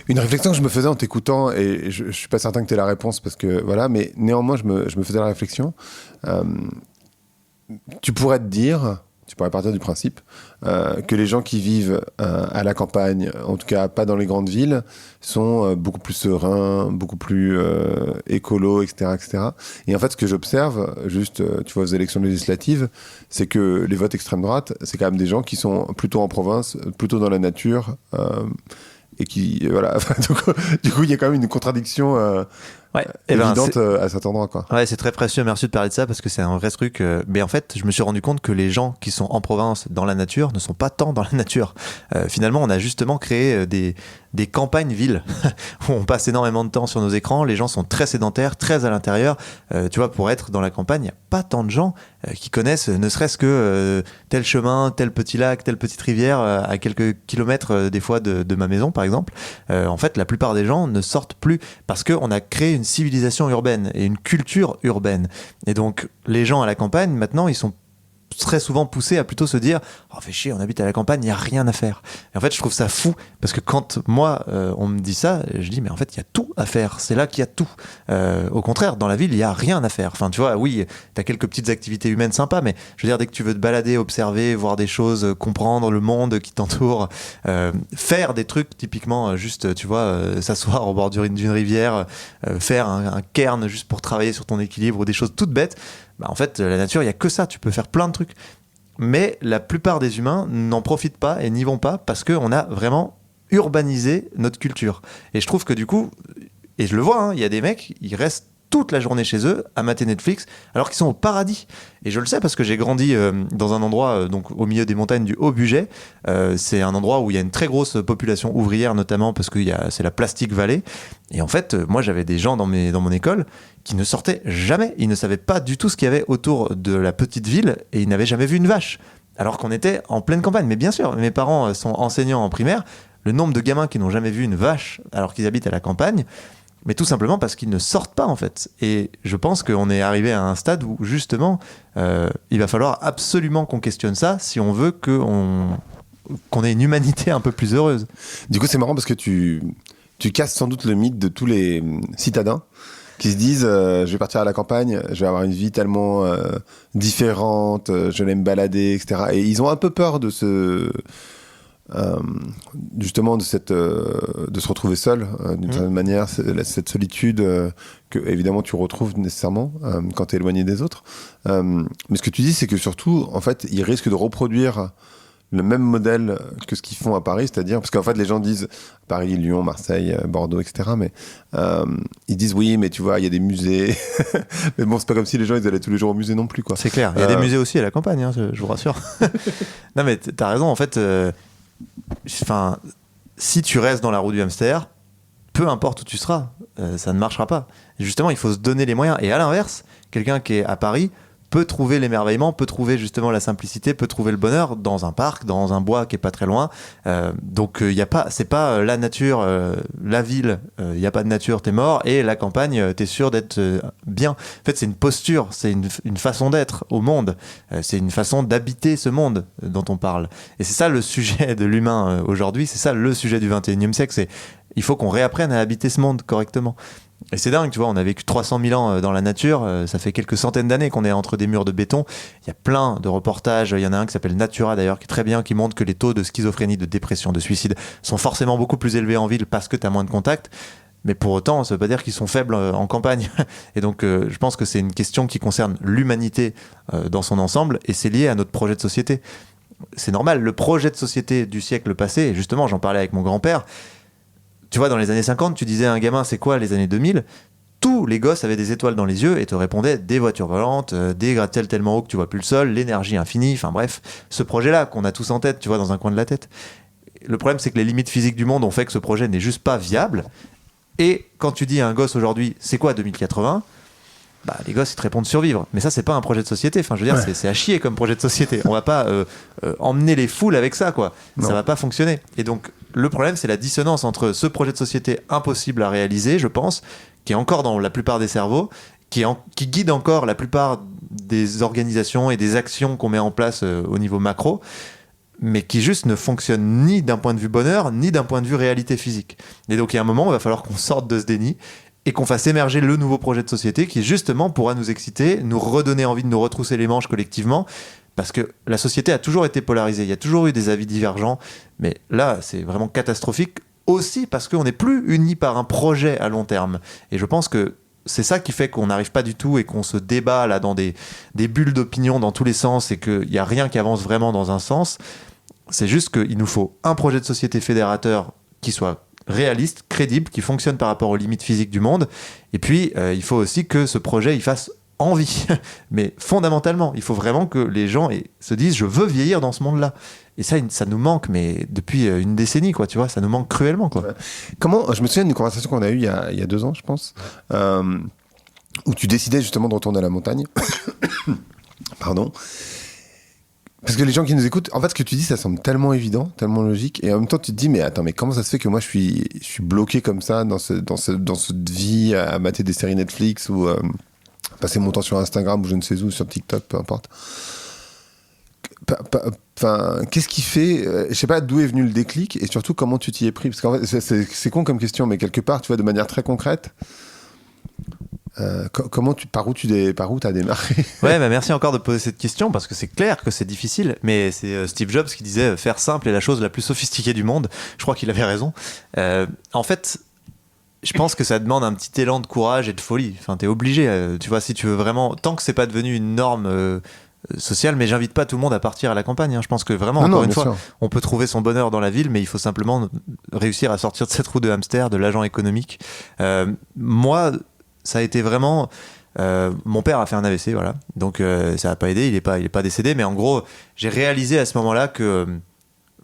Une réflexion que je me faisais en t'écoutant, et je suis pas certain que tu aies la réponse parce que voilà, mais néanmoins je me faisais la réflexion. Tu pourrais partir du principe que les gens qui vivent à la campagne, en tout cas pas dans les grandes villes, sont beaucoup plus sereins, beaucoup plus écolos, etc., etc. Et en fait, ce que j'observe, juste, tu vois, aux élections législatives, c'est que les votes extrême droite, c'est quand même des gens qui sont plutôt en province, plutôt dans la nature, et qui, voilà. Du coup, il y a quand même une contradiction évidente à cet endroit, quoi. Ouais, c'est très précieux. Merci de parler de ça parce que c'est un vrai truc. Mais en fait, je me suis rendu compte que les gens qui sont en province, dans la nature, ne sont pas tant dans la nature. Finalement, on a justement créé des campagnes-villes où on passe énormément de temps sur nos écrans. Les gens sont très sédentaires, très à l'intérieur. Tu vois, pour être dans la campagne, il n'y a pas tant de gens qui connaissent ne serait-ce que tel chemin, tel petit lac, telle petite rivière à quelques kilomètres des fois de ma maison, par exemple. En fait, la plupart des gens ne sortent plus parce qu'on a créé une civilisation urbaine et une culture urbaine. Et donc, les gens à la campagne, maintenant, ils sont très souvent poussés à plutôt se dire « Oh, fait chier, on habite à la campagne, il n'y a rien à faire. » Et en fait, je trouve ça fou, parce que quand moi, on me dit ça, je dis « Mais en fait, il y a tout à faire. C'est là qu'il y a tout. » Au contraire, dans la ville, il n'y a rien à faire. Enfin, tu vois, oui, tu as quelques petites activités humaines sympas, mais je veux dire, dès que tu veux te balader, observer, voir des choses, comprendre le monde qui t'entoure, faire des trucs, typiquement, juste, tu vois, s'asseoir au bord d'une rivière, faire un cairn juste pour travailler sur ton équilibre, ou des choses toutes bêtes, bah, en fait, la nature, il n'y a que ça. Tu peux faire plein de trucs. Mais la plupart des humains n'en profitent pas et n'y vont pas parce qu'on a vraiment urbanisé notre culture. Et je trouve que du coup, et je le vois, hein, il y a des mecs, ils restent toute la journée chez eux à mater Netflix alors qu'ils sont au paradis. Et je le sais parce que j'ai grandi dans un endroit donc au milieu des montagnes du Haut-Bugey. C'est un endroit où il y a une très grosse population ouvrière, notamment parce que c'est la Plastic Valley. Et en fait, moi j'avais des gens dans mon école qui ne sortaient jamais. Ils ne savaient pas du tout ce qu'il y avait autour de la petite ville et ils n'avaient jamais vu une vache. alors qu'on était en pleine campagne. Mais bien sûr, mes parents sont enseignants en primaire. Le nombre de gamins qui n'ont jamais vu une vache alors qu'ils habitent à la campagne, mais tout simplement parce qu'ils ne sortent pas en fait. Et je pense qu'on est arrivé à un stade où justement, il va falloir absolument qu'on questionne ça si on veut qu'on ait une humanité un peu plus heureuse. Du coup, c'est marrant parce que tu casses sans doute le mythe de tous les citadins qui se disent je vais partir à la campagne, je vais avoir une vie tellement différente, je vais me balader, etc. Et ils ont un peu peur de justement de se retrouver seul d'une certaine manière, cette solitude que évidemment tu retrouves nécessairement quand tu es éloigné des autres. Mais ce que tu dis, c'est que surtout, en fait, ils risquent de reproduire le même modèle que ce qu'ils font à Paris, c'est-à-dire, parce qu'en fait les gens disent Paris, Lyon, Marseille, Bordeaux, etc. Mais ils disent oui, mais tu vois, il y a des musées. Mais bon, c'est pas comme si les gens ils allaient tous les jours au musée non plus, quoi. C'est clair, il y a des musées aussi à la campagne, hein, je vous rassure. Non mais t'as raison, en fait, si tu restes dans la roue du hamster, peu importe où tu seras, ça ne marchera pas. Et justement, il faut se donner les moyens. Et à l'inverse, quelqu'un qui est à Paris peut trouver l'émerveillement, peut trouver justement la simplicité, peut trouver le bonheur dans un parc, dans un bois qui est pas très loin. Donc c'est pas la nature, la ville, il y a pas de nature, t'es mort, et la campagne, t'es sûr d'être bien. En fait, c'est une posture, c'est une façon d'être au monde, c'est une façon d'habiter ce monde dont on parle. Et c'est ça le sujet de l'humain aujourd'hui, c'est ça le sujet du 21e siècle, c'est il faut qu'on réapprenne à habiter ce monde correctement. Et c'est dingue, tu vois, on a vécu 300 000 ans dans la nature, ça fait quelques centaines d'années qu'on est entre des murs de béton. Il y a plein de reportages, il y en a un qui s'appelle Natura d'ailleurs, qui est très bien, qui montre que les taux de schizophrénie, de dépression, de suicide sont forcément beaucoup plus élevés en ville parce que tu as moins de contacts. Mais pour autant, ça veut pas dire qu'ils sont faibles en campagne. Et donc, je pense que c'est une question qui concerne l'humanité dans son ensemble, et c'est lié à notre projet de société. C'est normal, le projet de société du siècle passé, et justement, j'en parlais avec mon grand-père, tu vois, dans les années 50, tu disais à un gamin, c'est quoi les années 2000 ? Tous les gosses avaient des étoiles dans les yeux et te répondaient des voitures volantes, des gratte-ciel tellement haut que tu vois plus le sol, l'énergie infinie, enfin bref, ce projet-là qu'on a tous en tête, tu vois, dans un coin de la tête. Le problème, c'est que les limites physiques du monde ont fait que ce projet n'est juste pas viable. Et quand tu dis à un gosse aujourd'hui, c'est quoi 2080 ? Bah, les gosses, ils te répondent survivre. Mais ça, c'est pas un projet de société. Enfin, je veux dire, c'est à chier comme projet de société. On va pas emmener les foules avec ça, quoi. Non. Ça va pas fonctionner. Et donc, le problème, c'est la dissonance entre ce projet de société impossible à réaliser, je pense, qui est encore dans la plupart des cerveaux, qui guide encore la plupart des organisations et des actions qu'on met en place au niveau macro, mais qui juste ne fonctionne ni d'un point de vue bonheur, ni d'un point de vue réalité physique. Et donc, il y a un moment, il va falloir qu'on sorte de ce déni et qu'on fasse émerger le nouveau projet de société qui, justement, pourra nous exciter, nous redonner envie de nous retrousser les manches collectivement, parce que la société a toujours été polarisée, il y a toujours eu des avis divergents, mais là, c'est vraiment catastrophique, aussi parce qu'on n'est plus unis par un projet à long terme. Et je pense que c'est ça qui fait qu'on n'arrive pas du tout et qu'on se débat là dans des bulles d'opinion dans tous les sens et qu'il n'y a rien qui avance vraiment dans un sens. C'est juste qu'il nous faut un projet de société fédérateur qui soit réaliste, crédible, qui fonctionne par rapport aux limites physiques du monde. Et puis, il faut aussi que ce projet il fasse envie. Mais fondamentalement, il faut vraiment que les gens se disent « je veux vieillir dans ce monde-là ». Et ça nous manque, mais depuis une décennie, quoi, tu vois, ça nous manque cruellement, quoi. Comment, je me souviens d'une conversation qu'on a eue il y a 2 ans, je pense, où tu décidais justement de retourner à la montagne. Pardon. Parce que les gens qui nous écoutent, en fait, ce que tu dis, ça semble tellement évident, tellement logique, et en même temps, tu te dis, mais attends, mais comment ça se fait que moi, je suis bloqué comme ça dans cette vie à mater des séries Netflix ou passer mon temps sur Instagram ou je ne sais où, sur TikTok, peu importe. Enfin, qu'est-ce qui fait, je sais pas d'où est venu le déclic et surtout comment tu t'y es pris, parce qu'en fait, c'est con comme question, mais quelque part, tu vois, de manière très concrète. Par où t'as démarré? Ouais, bah merci encore de poser cette question parce que c'est clair que c'est difficile, mais c'est Steve Jobs qui disait faire simple est la chose la plus sophistiquée du monde. Je crois qu'il avait raison. En fait, je pense que ça demande un petit élan de courage et de folie. Enfin, t'es obligé, tu vois, si tu veux vraiment, tant que c'est pas devenu une norme sociale, mais j'invite pas tout le monde à partir à la campagne. Hein. Je pense que vraiment, encore une fois, sûr. On peut trouver son bonheur dans la ville, mais il faut simplement réussir à sortir de cette roue de hamster, de l'agent économique. Moi, ça a été vraiment... mon père a fait un AVC, voilà. Donc ça n'a pas aidé, il est pas décédé, mais en gros, j'ai réalisé à ce moment-là que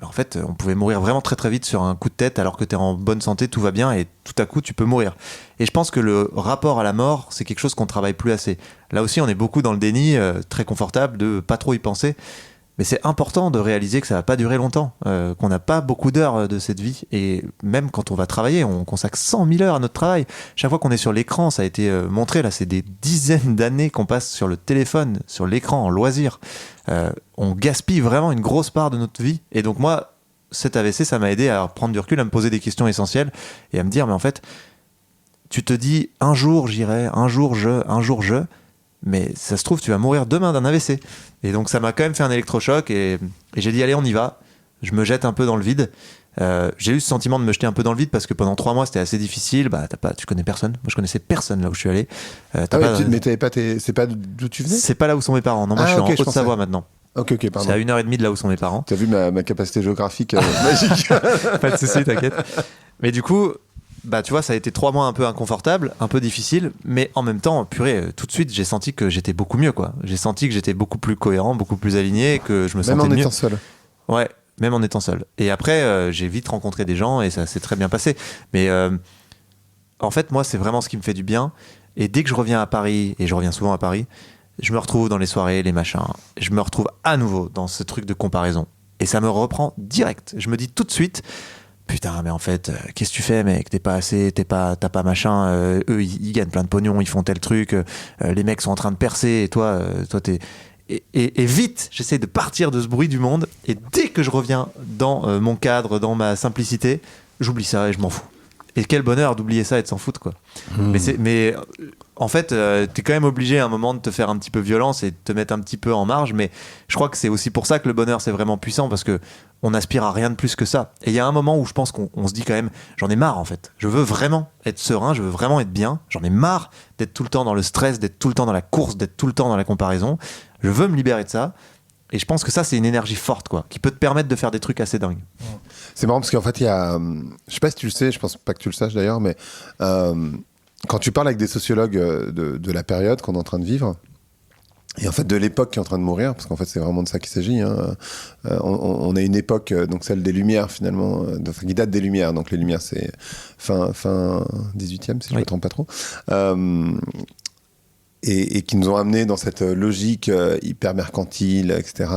en fait, on pouvait mourir vraiment très très vite sur un coup de tête alors que tu es en bonne santé, tout va bien et tout à coup tu peux mourir. Et je pense que le rapport à la mort, c'est quelque chose qu'on travaille plus assez. Là aussi, on est beaucoup dans le déni, très confortable de pas trop y penser. Mais c'est important de réaliser que ça va pas durer longtemps, qu'on n'a pas beaucoup d'heures de cette vie. Et même quand on va travailler, on consacre 100 000 heures à notre travail. Chaque fois qu'on est sur l'écran, ça a été montré, là, c'est des dizaines d'années qu'on passe sur le téléphone, sur l'écran, en loisir. On gaspille vraiment une grosse part de notre vie. Et donc moi, cet AVC, ça m'a aidé à prendre du recul, à me poser des questions essentielles et à me dire, mais en fait, tu te dis, un jour j'irai, un jour je, mais ça se trouve, tu vas mourir demain d'un AVC. Et donc ça m'a quand même fait un électrochoc et j'ai dit, allez, on y va. Je me jette un peu dans le vide. J'ai eu ce sentiment de me jeter un peu dans le vide parce que pendant 3 mois, c'était assez difficile. Bah, tu connais personne. Moi, je connaissais personne là où je suis allé. Mais t'avais pas c'est pas d'où tu venais? C'est pas là où sont mes parents. Non, moi, je suis en Haute-Savoie maintenant. Ok, pardon. C'est à 1h30 de là où sont mes parents. T'as vu ma capacité géographique magique. Pas de soucis, t'inquiète. Mais du coup, bah, tu vois, ça a été 3 mois un peu inconfortable, un peu difficile, mais en même temps, purée, tout de suite, j'ai senti que j'étais beaucoup mieux, quoi. J'ai senti que j'étais beaucoup plus cohérent, beaucoup plus aligné, que je me sentais mieux. Même en étant seul. Ouais, même en étant seul. Et après, j'ai vite rencontré des gens et ça s'est très bien passé. Mais en fait, moi, c'est vraiment ce qui me fait du bien. Et dès que je reviens à Paris, et je reviens souvent à Paris, je me retrouve dans les soirées, les machins. Je me retrouve à nouveau dans ce truc de comparaison. Et ça me reprend direct. Je me dis tout de suite, putain, mais en fait, qu'est-ce que tu fais, mec? T'es pas assez, t'as pas machin. Eux, ils gagnent plein de pognon, ils font tel truc. Les mecs sont en train de percer et toi t'es... Et vite, j'essaie de partir de ce bruit du monde. Et dès que je reviens dans mon cadre, dans ma simplicité, j'oublie ça et je m'en fous. Et quel bonheur d'oublier ça et de s'en foutre, quoi. Mais en fait, t'es quand même obligé à un moment de te faire un petit peu violence et de te mettre un petit peu en marge. Mais je crois que c'est aussi pour ça que le bonheur, c'est vraiment puissant, parce que on aspire à rien de plus que ça. Et il y a un moment où je pense qu'on se dit quand même, j'en ai marre en fait. Je veux vraiment être serein, je veux vraiment être bien. J'en ai marre d'être tout le temps dans le stress, d'être tout le temps dans la course, d'être tout le temps dans la comparaison. Je veux me libérer de ça. Et je pense que ça, c'est une énergie forte, quoi, qui peut te permettre de faire des trucs assez dingues. C'est marrant parce qu'en fait, il y a... Je sais pas si tu le sais, je pense pas que tu le saches d'ailleurs, mais quand tu parles avec des sociologues de la période qu'on est en train de vivre, et en fait de l'époque qui est en train de mourir, parce qu'en fait c'est vraiment de ça qu'il s'agit, hein. On a une époque, donc celle des Lumières finalement, qui date des Lumières, donc les Lumières c'est fin 18e, si je ne me trompe pas trop. Et qui nous ont amenés dans cette logique hyper mercantile, etc.,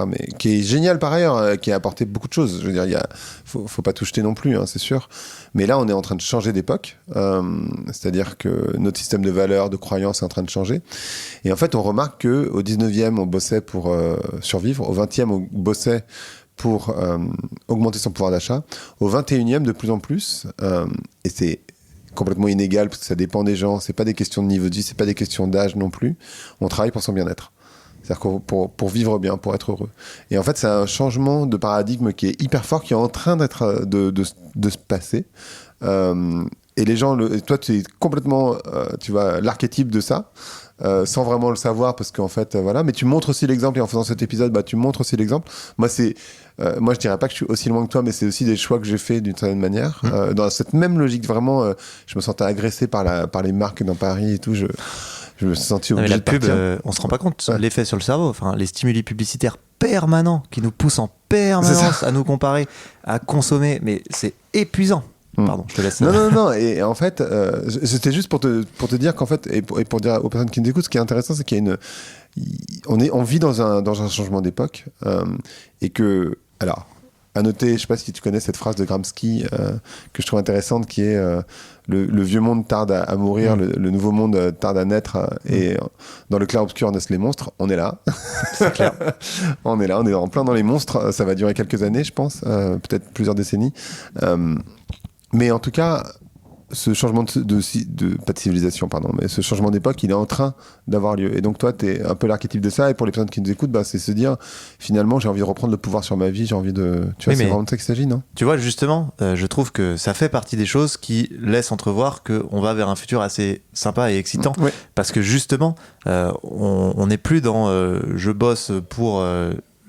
mais qui est géniale par ailleurs, qui a apporté beaucoup de choses. Je veux dire, faut pas tout jeter non plus, hein, c'est sûr. Mais là, on est en train de changer d'époque, c'est-à-dire que notre système de valeurs, de croyances est en train de changer. Et en fait, on remarque que au 19e, on bossait pour survivre, au 20e, on bossait pour augmenter son pouvoir d'achat, au 21e, de plus en plus, et c'est complètement inégal parce que ça dépend des gens, c'est pas des questions de niveau de vie, c'est pas des questions d'âge non plus, on travaille pour son bien-être, c'est-à-dire pour vivre bien, pour être heureux. Et en fait c'est un changement de paradigme qui est hyper fort, qui est en train d'être de se passer, et les gens, toi tu es complètement tu vois, l'archétype de ça, sans vraiment le savoir, parce qu'en fait voilà, mais tu montres aussi l'exemple, et en faisant cet épisode tu montres aussi l'exemple. Moi je dirais pas que je suis aussi loin que toi, mais c'est aussi des choix que j'ai fait d'une certaine manière, dans cette même logique vraiment. Je me sentais agressé par les marques dans Paris et tout, je me suis senti obligé de partir. La pub, on se rend pas compte l'effet sur le cerveau, enfin les stimuli publicitaires permanents qui nous poussent en permanence à nous comparer, à consommer, mais c'est épuisant. Pardon, je te laisse. Non. Et en fait, c'était juste pour te dire qu'en fait, et pour dire aux personnes qui nous écoutent, ce qui est intéressant, c'est qu'il y a on vit dans un changement d'époque, et que, alors, à noter, je sais pas si tu connais cette phrase de Gramsci que je trouve intéressante, qui est le vieux monde tarde à mourir, le nouveau monde tarde à naître, et dans le clair-obscur naissent les monstres. On est là. C'est clair. On est là, on est en plein dans les monstres. Ça va durer quelques années, je pense, peut-être plusieurs décennies. Mais en tout cas, ce changement pas de civilisation, pardon, mais ce changement d'époque, il est en train d'avoir lieu. Et donc toi, t'es un peu l'archétype de ça. Et pour les personnes qui nous écoutent, c'est se dire, finalement, j'ai envie de reprendre le pouvoir sur ma vie, j'ai envie de... Tu vois, c'est vraiment de ça qu'il s'agit, non? Tu vois, justement, je trouve que ça fait partie des choses qui laissent entrevoir qu'on va vers un futur assez sympa et excitant. Ouais. Parce que justement, on n'est plus dans je bosse pour...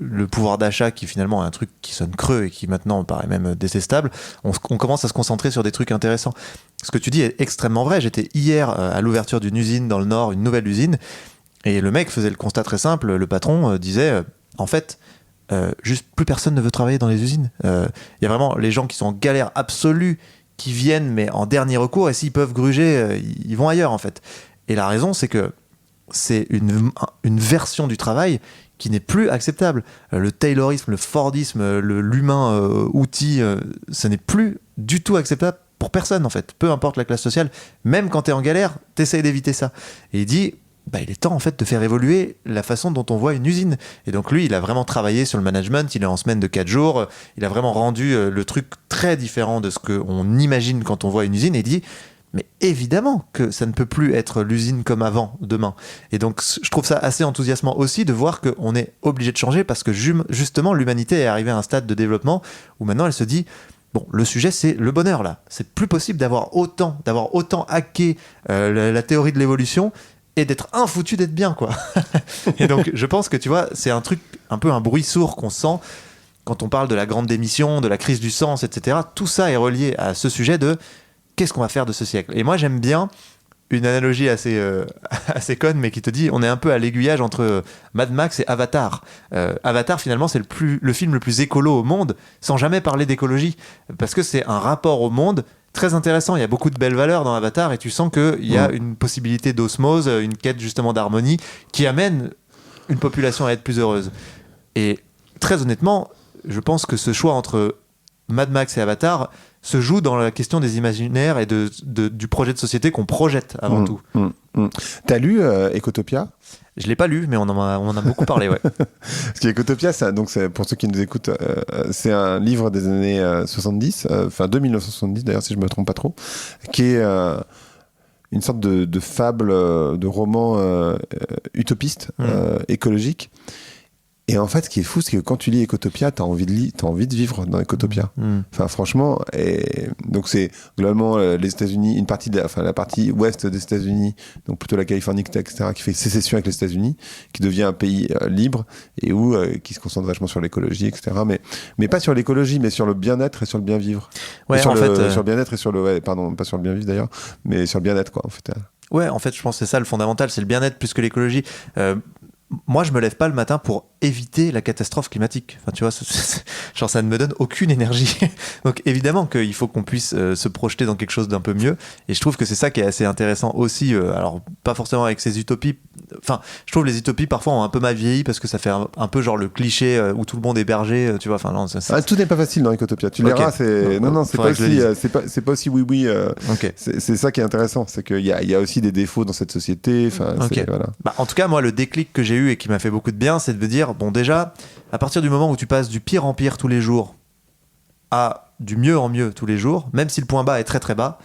le pouvoir d'achat, qui finalement est un truc qui sonne creux et qui maintenant paraît même détestable. On commence à se concentrer sur des trucs intéressants. Ce que tu dis est extrêmement vrai. J'étais hier à l'ouverture d'une usine dans le Nord, une nouvelle usine, et le mec faisait le constat très simple. Le patron disait, en fait, juste plus personne ne veut travailler dans les usines. Il y a vraiment les gens qui sont en galère absolue, qui viennent, mais en dernier recours, et s'ils peuvent gruger, ils vont ailleurs, en fait. Et la raison, c'est que c'est une version du travail qui n'est plus acceptable. Le taylorisme, le fordisme, l'humain outil, ce n'est plus du tout acceptable pour personne en fait, peu importe la classe sociale, même quand t'es en galère, t'essayes d'éviter ça. Et il dit, il est temps en fait de faire évoluer la façon dont on voit une usine. Et donc lui, il a vraiment travaillé sur le management, il est en semaine de 4 jours, il a vraiment rendu le truc très différent de ce qu'on imagine quand on voit une usine, et il dit, mais évidemment que ça ne peut plus être l'usine comme avant, demain. Et donc je trouve ça assez enthousiasmant aussi de voir qu'on est obligé de changer, parce que justement l'humanité est arrivée à un stade de développement où maintenant elle se dit, bon, le sujet, c'est le bonheur, là. C'est plus possible d'avoir autant hacké la théorie de l'évolution et d'être infoutu d'être bien, quoi. Et donc, je pense que, tu vois, c'est un truc, un peu un bruit sourd qu'on sent quand on parle de la grande démission, de la crise du sens, etc. Tout ça est relié à ce sujet de qu'est-ce qu'on va faire de ce siècle. Et moi, j'aime bien une analogie assez conne, mais qui te dit, on est un peu à l'aiguillage entre Mad Max et Avatar. Avatar, finalement, c'est le film le plus écolo au monde, sans jamais parler d'écologie, parce que c'est un rapport au monde très intéressant. Il y a beaucoup de belles valeurs dans Avatar, et tu sens qu'il y a une possibilité d'osmose, une quête justement d'harmonie, qui amène une population à être plus heureuse. Et très honnêtement, je pense que ce choix entre Mad Max et Avatar se joue dans la question des imaginaires et du projet de société qu'on projette avant tout. T'as lu Ecotopia ? Je l'ai pas lu, mais on en a beaucoup parlé, ouais. Parce qu'Ecotopia, c'est, pour ceux qui nous écoutent, c'est un livre des années 70, de 1970 d'ailleurs, si je me trompe pas trop, qui est une sorte de fable, de roman utopiste, écologique. Et en fait, ce qui est fou, c'est que quand tu lis Ecotopia, t'as envie de vivre dans Ecotopia. Enfin, franchement, et donc c'est globalement les États-Unis, la partie ouest des États-Unis, donc plutôt la Californie, etc., qui fait sécession avec les États-Unis, qui devient un pays libre et qui se concentre vachement sur l'écologie, etc. Mais pas sur l'écologie, mais sur le bien-être et sur le bien-vivre. Ouais, sur en sur le bien-être et sur le, pardon, pas sur le bien-vivre d'ailleurs, mais sur le bien-être, quoi, en fait. Ouais, en fait, je pense que c'est ça le fondamental, c'est le bien-être plus que l'écologie. Moi, je me lève pas le matin pour éviter la catastrophe climatique. Enfin, tu vois, genre ça ne me donne aucune énergie. Donc évidemment qu'il faut qu'on puisse se projeter dans quelque chose d'un peu mieux. Et je trouve que c'est ça qui est assez intéressant aussi. Alors pas forcément avec ces utopies. Enfin, je trouve les utopies parfois ont un peu mal vieilli parce que ça fait un peu genre le cliché où tout le monde est berger. Tu vois. Enfin non. Tout n'est pas facile dans Ecotopia. Tu verras. Non, c'est pas aussi. C'est pas aussi oui. Okay. C'est ça qui est intéressant, c'est qu'il y a aussi des défauts dans cette société. Enfin, voilà. En tout cas, moi, le déclic que j'ai eu et qui m'a fait beaucoup de bien, c'est de me dire, bon, déjà, à partir du moment où tu passes du pire en pire tous les jours à du mieux en mieux tous les jours, même si le point bas est très très bas,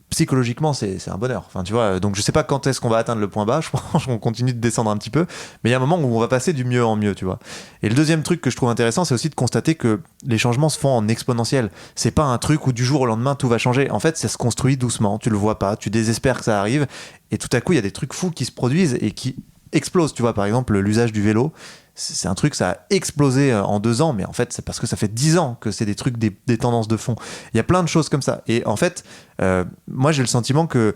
psychologiquement, c'est un bonheur. Enfin, tu vois, donc je sais pas quand est-ce qu'on va atteindre le point bas, je pense qu'on continue de descendre un petit peu, mais il y a un moment où on va passer du mieux en mieux, tu vois. Et le deuxième truc que je trouve intéressant, c'est aussi de constater que les changements se font en exponentiel. C'est pas un truc où du jour au lendemain tout va changer. En fait, ça se construit doucement, tu le vois pas, tu désespères que ça arrive, et tout à coup, il y a des trucs fous qui se produisent et qui explosent. Tu vois, par exemple, l'usage du vélo, c'est un truc, ça a explosé en 2 ans, mais en fait, c'est parce que ça fait 10 ans que c'est des trucs, des tendances de fond. Il y a plein de choses comme ça. Et en fait, moi, j'ai le sentiment que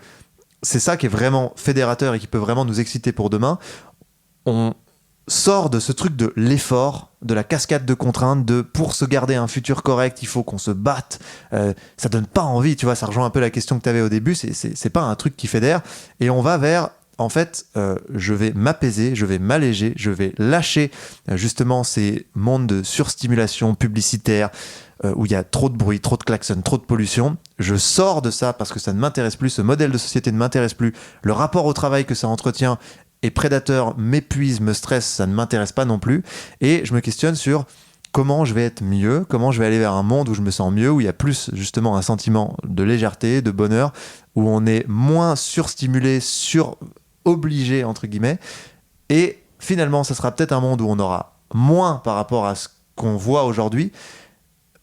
c'est ça qui est vraiment fédérateur et qui peut vraiment nous exciter pour demain. On sort de ce truc de l'effort, de la cascade de contraintes, pour se garder un futur correct, il faut qu'on se batte. Ça donne pas envie, tu vois, ça rejoint un peu la question que tu avais au début, c'est pas un truc qui fédère. Et on va vers... En fait, je vais m'apaiser, je vais m'alléger, je vais lâcher justement ces mondes de surstimulation publicitaire où il y a trop de bruit, trop de klaxons, trop de pollution. Je sors de ça parce que ça ne m'intéresse plus, ce modèle de société ne m'intéresse plus. Le rapport au travail que ça entretient est prédateur, m'épuise, me stresse, ça ne m'intéresse pas non plus. Et je me questionne sur comment je vais être mieux, comment je vais aller vers un monde où je me sens mieux, où il y a plus justement un sentiment de légèreté, de bonheur, où on est moins surstimulé, obligé entre guillemets, et finalement ça sera peut-être un monde où on aura moins par rapport à ce qu'on voit aujourd'hui,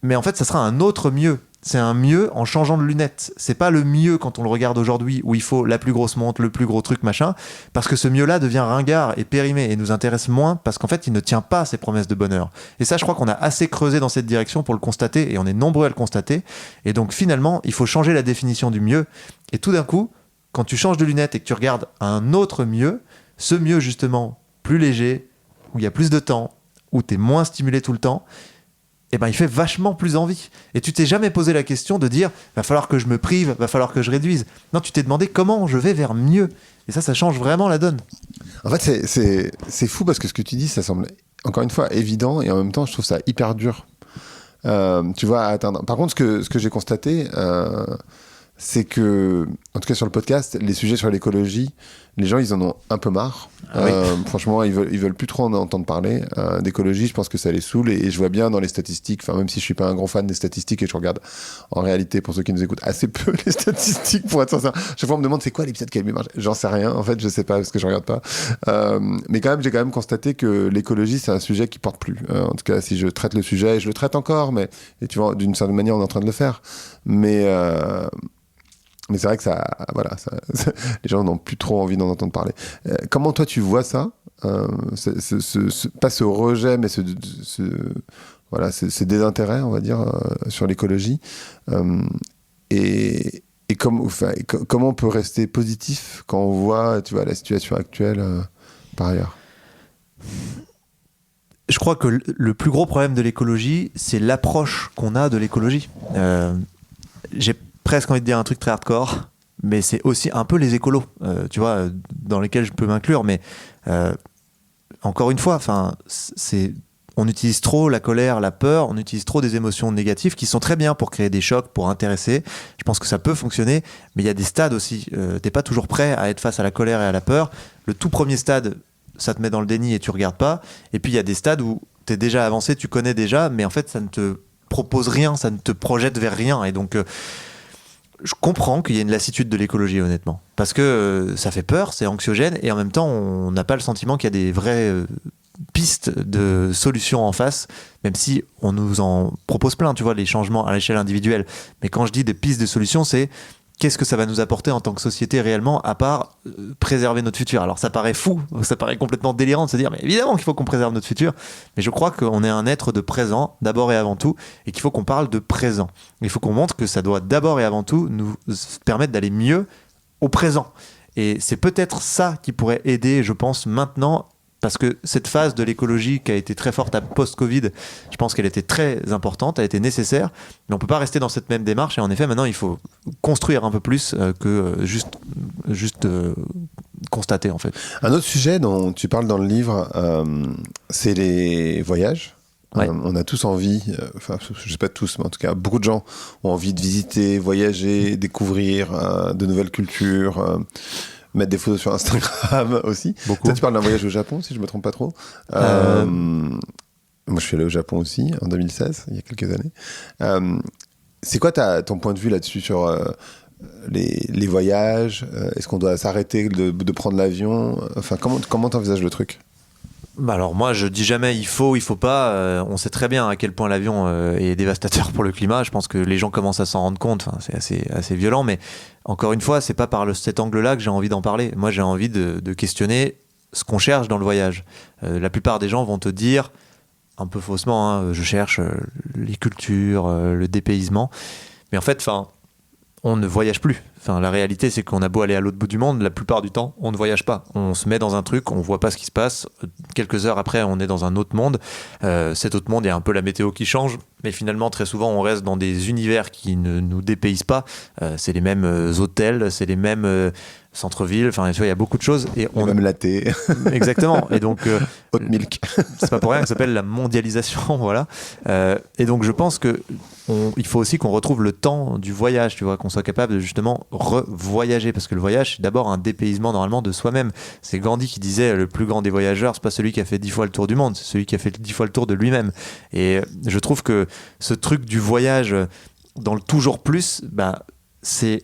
mais en fait ça sera un autre mieux. C'est un mieux en changeant de lunettes. C'est pas le mieux quand on le regarde aujourd'hui où il faut la plus grosse montre, le plus gros truc machin, parce que ce mieux-là devient ringard et périmé et nous intéresse moins parce qu'en fait il ne tient pas ses promesses de bonheur. Et ça, je crois qu'on a assez creusé dans cette direction pour le constater, et on est nombreux à le constater. Et donc finalement il faut changer la définition du mieux, et tout d'un coup quand tu changes de lunettes et que tu regardes un autre mieux, ce mieux justement plus léger, où il y a plus de temps, où tu es moins stimulé tout le temps, eh ben, il fait vachement plus envie. Et tu t'es jamais posé la question de dire va falloir que je me prive, va falloir que je réduise. Non, tu t'es demandé comment je vais vers mieux. Et ça change vraiment la donne. En fait, c'est fou parce que ce que tu dis, ça semble encore une fois évident et en même temps, je trouve ça hyper dur. Tu vois, à atteindre. Par contre, ce que j'ai constaté, c'est que, en tout cas sur le podcast, les sujets sur l'écologie, les gens, ils en ont un peu marre. Ah oui. Franchement, ils veulent plus trop en entendre parler. D'écologie, je pense que ça les saoule et je vois bien dans les statistiques, enfin, même si je suis pas un grand fan des statistiques et je regarde en réalité, pour ceux qui nous écoutent, assez peu les statistiques pour être sincère. Chaque fois, on me demande c'est quoi l'épisode qui a le mieux marché. J'en sais rien, en fait, je sais pas parce que je regarde pas. Mais quand même, j'ai quand même constaté que l'écologie, c'est un sujet qui porte plus. En tout cas, si je traite le sujet, et je le traite encore, mais et tu vois, d'une certaine manière, on est en train de le faire. Mais c'est vrai que les gens n'ont plus trop envie d'en entendre parler. Comment toi tu vois ça pas ce rejet, mais ce désintérêt, on va dire, sur l'écologie. Et comment on peut rester positif quand on voit, tu vois, la situation actuelle par ailleurs. Je crois que le plus gros problème de l'écologie, c'est l'approche qu'on a de l'écologie. J'ai presque envie de dire un truc très hardcore, mais c'est aussi un peu les écolos, tu vois, dans lesquels je peux m'inclure. Mais encore une fois, on utilise trop la colère, la peur, on utilise trop des émotions négatives qui sont très bien pour créer des chocs, pour intéresser. Je pense que ça peut fonctionner, mais il y a des stades aussi. T'es pas toujours prêt à être face à la colère et à la peur. Le tout premier stade, ça te met dans le déni et tu regardes pas. Et puis il y a des stades où t'es déjà avancé, tu connais déjà, mais en fait ça ne te propose rien, ça ne te projette vers rien. Et donc je comprends qu'il y ait une lassitude de l'écologie, honnêtement. Parce que ça fait peur, c'est anxiogène, et en même temps, on n'a pas le sentiment qu'il y a des vraies pistes de solutions en face, même si on nous en propose plein, tu vois, les changements à l'échelle individuelle. Mais quand je dis des pistes de solutions, c'est qu'est-ce que ça va nous apporter en tant que société réellement, à part préserver notre futur. Alors ça paraît fou, ça paraît complètement délirant de se dire, mais évidemment qu'il faut qu'on préserve notre futur, mais je crois qu'on est un être de présent, d'abord et avant tout, et qu'il faut qu'on parle de présent. Il faut qu'on montre que ça doit d'abord et avant tout nous permettre d'aller mieux au présent. Et c'est peut-être ça qui pourrait aider, je pense, maintenant, parce que cette phase de l'écologie qui a été très forte à post-Covid, je pense qu'elle était très importante, elle était nécessaire, mais on ne peut pas rester dans cette même démarche. Et en effet, maintenant, il faut construire un peu plus que juste constater, en fait. Un autre sujet dont tu parles dans le livre, c'est les voyages. Ouais. On a tous envie, je sais pas tous, mais en tout cas, beaucoup de gens ont envie de visiter, voyager, découvrir de nouvelles cultures, mettre des photos sur Instagram aussi. Beaucoup. Toi, tu parles d'un voyage au Japon, si je me trompe pas trop. Moi, je suis allé au Japon aussi, en 2016, il y a quelques années. C'est quoi ton point de vue là-dessus sur les voyages? Est-ce qu'on doit s'arrêter de prendre l'avion? Enfin, comment t'envisages le truc? Bah alors moi je dis jamais il faut pas, on sait très bien à quel point l'avion est dévastateur pour le climat, je pense que les gens commencent à s'en rendre compte, enfin, c'est assez violent, mais encore une fois c'est pas par cet angle-là que j'ai envie d'en parler. Moi j'ai envie de questionner ce qu'on cherche dans le voyage. La plupart des gens vont te dire, un peu faussement, hein, je cherche les cultures, le dépaysement, mais en fait on ne voyage plus. Enfin, la réalité, c'est qu'on a beau aller à l'autre bout du monde, la plupart du temps, on ne voyage pas. On se met dans un truc, on voit pas ce qui se passe. Quelques heures après, on est dans un autre monde. Cet autre monde, il y a un peu la météo qui change, mais finalement, très souvent, on reste dans des univers qui ne nous dépaysent pas. C'est les mêmes hôtels, c'est les mêmes centre-ville, enfin tu vois, il y a beaucoup de choses et on même latte. Exactement. Et donc hot milk. C'est pas pour rien que ça s'appelle la mondialisation, voilà. Et donc je pense que il faut aussi qu'on retrouve le temps du voyage, tu vois, qu'on soit capable de justement revoyager, parce que le voyage c'est d'abord un dépaysement normalement de soi-même. C'est Gandhi qui disait le plus grand des voyageurs, c'est pas celui qui a fait 10 fois le tour du monde, c'est celui qui a fait 10 fois le tour de lui-même. Et je trouve que ce truc du voyage dans le toujours plus, bah c'est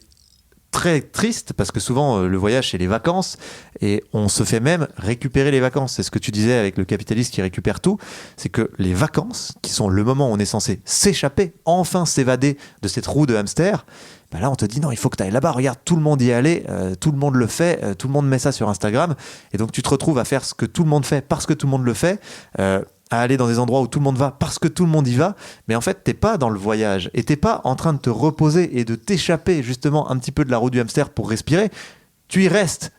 très triste parce que souvent le voyage c'est les vacances et on se fait même récupérer les vacances. C'est ce que tu disais avec le capitaliste qui récupère tout, c'est que les vacances qui sont le moment où on est censé s'échapper, enfin s'évader de cette roue de hamster, bah là on te dit non, il faut que tu ailles là-bas, regarde, tout le monde y est allé, tout le monde le fait, tout le monde met ça sur Instagram, et donc tu te retrouves à faire ce que tout le monde fait parce que tout le monde le fait, à aller dans des endroits où tout le monde va parce que tout le monde y va, mais en fait t'es pas dans le voyage et t'es pas en train de te reposer et de t'échapper justement un petit peu de la roue du hamster pour respirer. Tu y restes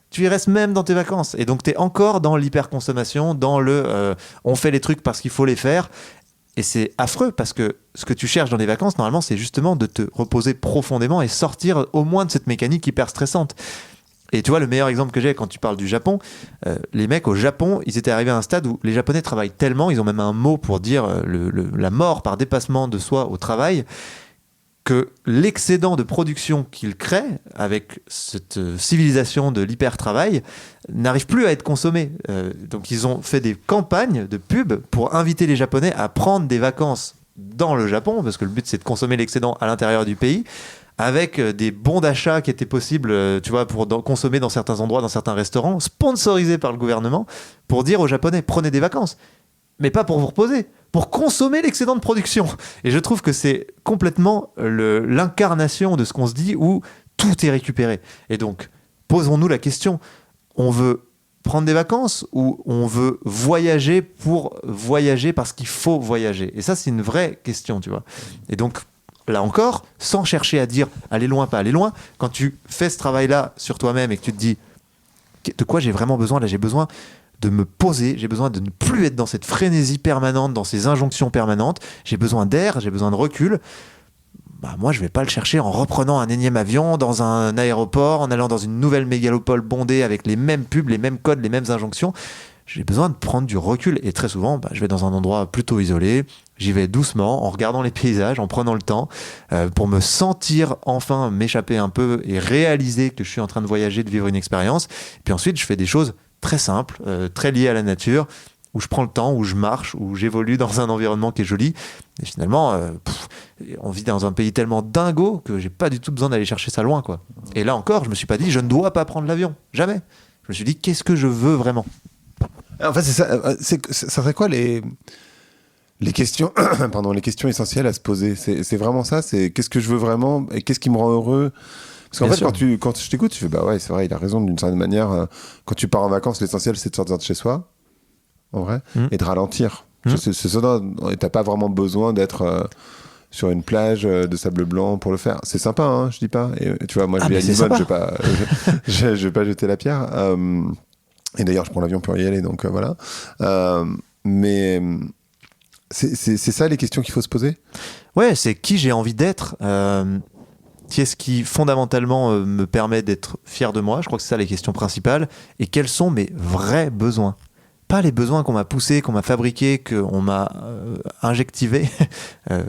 même dans tes vacances, et donc t'es encore dans l'hyperconsommation, dans le on fait les trucs parce qu'il faut les faire. Et c'est affreux parce que ce que tu cherches dans les vacances, normalement, c'est justement de te reposer profondément et sortir au moins de cette mécanique hyper stressante. Et tu vois, le meilleur exemple que j'ai quand tu parles du Japon, les mecs au Japon, ils étaient arrivés à un stade où les Japonais travaillent tellement, ils ont même un mot pour dire la mort par dépassement de soi au travail, que l'excédent de production qu'ils créent avec cette civilisation de l'hyper-travail n'arrive plus à être consommé. Donc ils ont fait des campagnes de pub pour inviter les Japonais à prendre des vacances dans le Japon, parce que le but c'est de consommer l'excédent à l'intérieur du pays, avec des bons d'achat qui étaient possibles, tu vois, pour consommer dans certains endroits, dans certains restaurants, sponsorisés par le gouvernement, pour dire aux Japonais, prenez des vacances. Mais pas pour vous reposer, pour consommer l'excédent de production. Et je trouve que c'est complètement l'incarnation de ce qu'on se dit où tout est récupéré. Et donc, posons-nous la question, on veut prendre des vacances ou on veut voyager pour voyager parce qu'il faut voyager? Et ça, c'est une vraie question, tu vois. Et donc, là encore, sans chercher à dire aller loin, pas aller loin, quand tu fais ce travail-là sur toi-même et que tu te dis de quoi j'ai vraiment besoin, là j'ai besoin de me poser, j'ai besoin de ne plus être dans cette frénésie permanente, dans ces injonctions permanentes, j'ai besoin d'air, j'ai besoin de recul. Bah moi je vais pas le chercher en reprenant un énième avion dans un aéroport, en allant dans une nouvelle mégalopole bondée avec les mêmes pubs, les mêmes codes, les mêmes injonctions. J'ai besoin de prendre du recul et très souvent je vais dans un endroit plutôt isolé, j'y vais doucement en regardant les paysages, en prenant le temps pour me sentir enfin m'échapper un peu et réaliser que je suis en train de voyager, de vivre une expérience. Puis ensuite je fais des choses très simple, très lié à la nature, où je prends le temps, où je marche, où j'évolue dans un environnement qui est joli. Et finalement, on vit dans un pays tellement dingo que j'ai pas du tout besoin d'aller chercher ça loin, quoi. Et là encore, je me suis pas dit, je ne dois pas prendre l'avion. Jamais. Je me suis dit, qu'est-ce que je veux vraiment? En fait, ça serait quoi les questions, pardon, les questions essentielles à se poser? C'est vraiment ça, c'est qu'est-ce que je veux vraiment et qu'est-ce qui me rend heureux? Parce qu'en fait, quand je t'écoute, tu fais bah ouais, c'est vrai, il a raison d'une certaine manière. Quand tu pars en vacances, l'essentiel c'est de sortir de chez soi, en vrai, et de ralentir. C'est ça, et t'as pas vraiment besoin d'être sur une plage de sable blanc pour le faire. C'est sympa, hein, je dis pas. Et tu vois, moi je vais à Lisbonne, je vais pas jeter la pierre. Et d'ailleurs, je prends l'avion pour y aller, donc voilà. Mais c'est ça les questions qu'il faut se poser. Ouais, c'est qui j'ai envie d'être. Qu'est-ce qui fondamentalement me permet d'être fier de moi? Je crois que c'est ça les questions principales. Et quels sont mes vrais besoins? Pas les besoins qu'on m'a poussés, qu'on m'a fabriqués, qu'on m'a injectivés.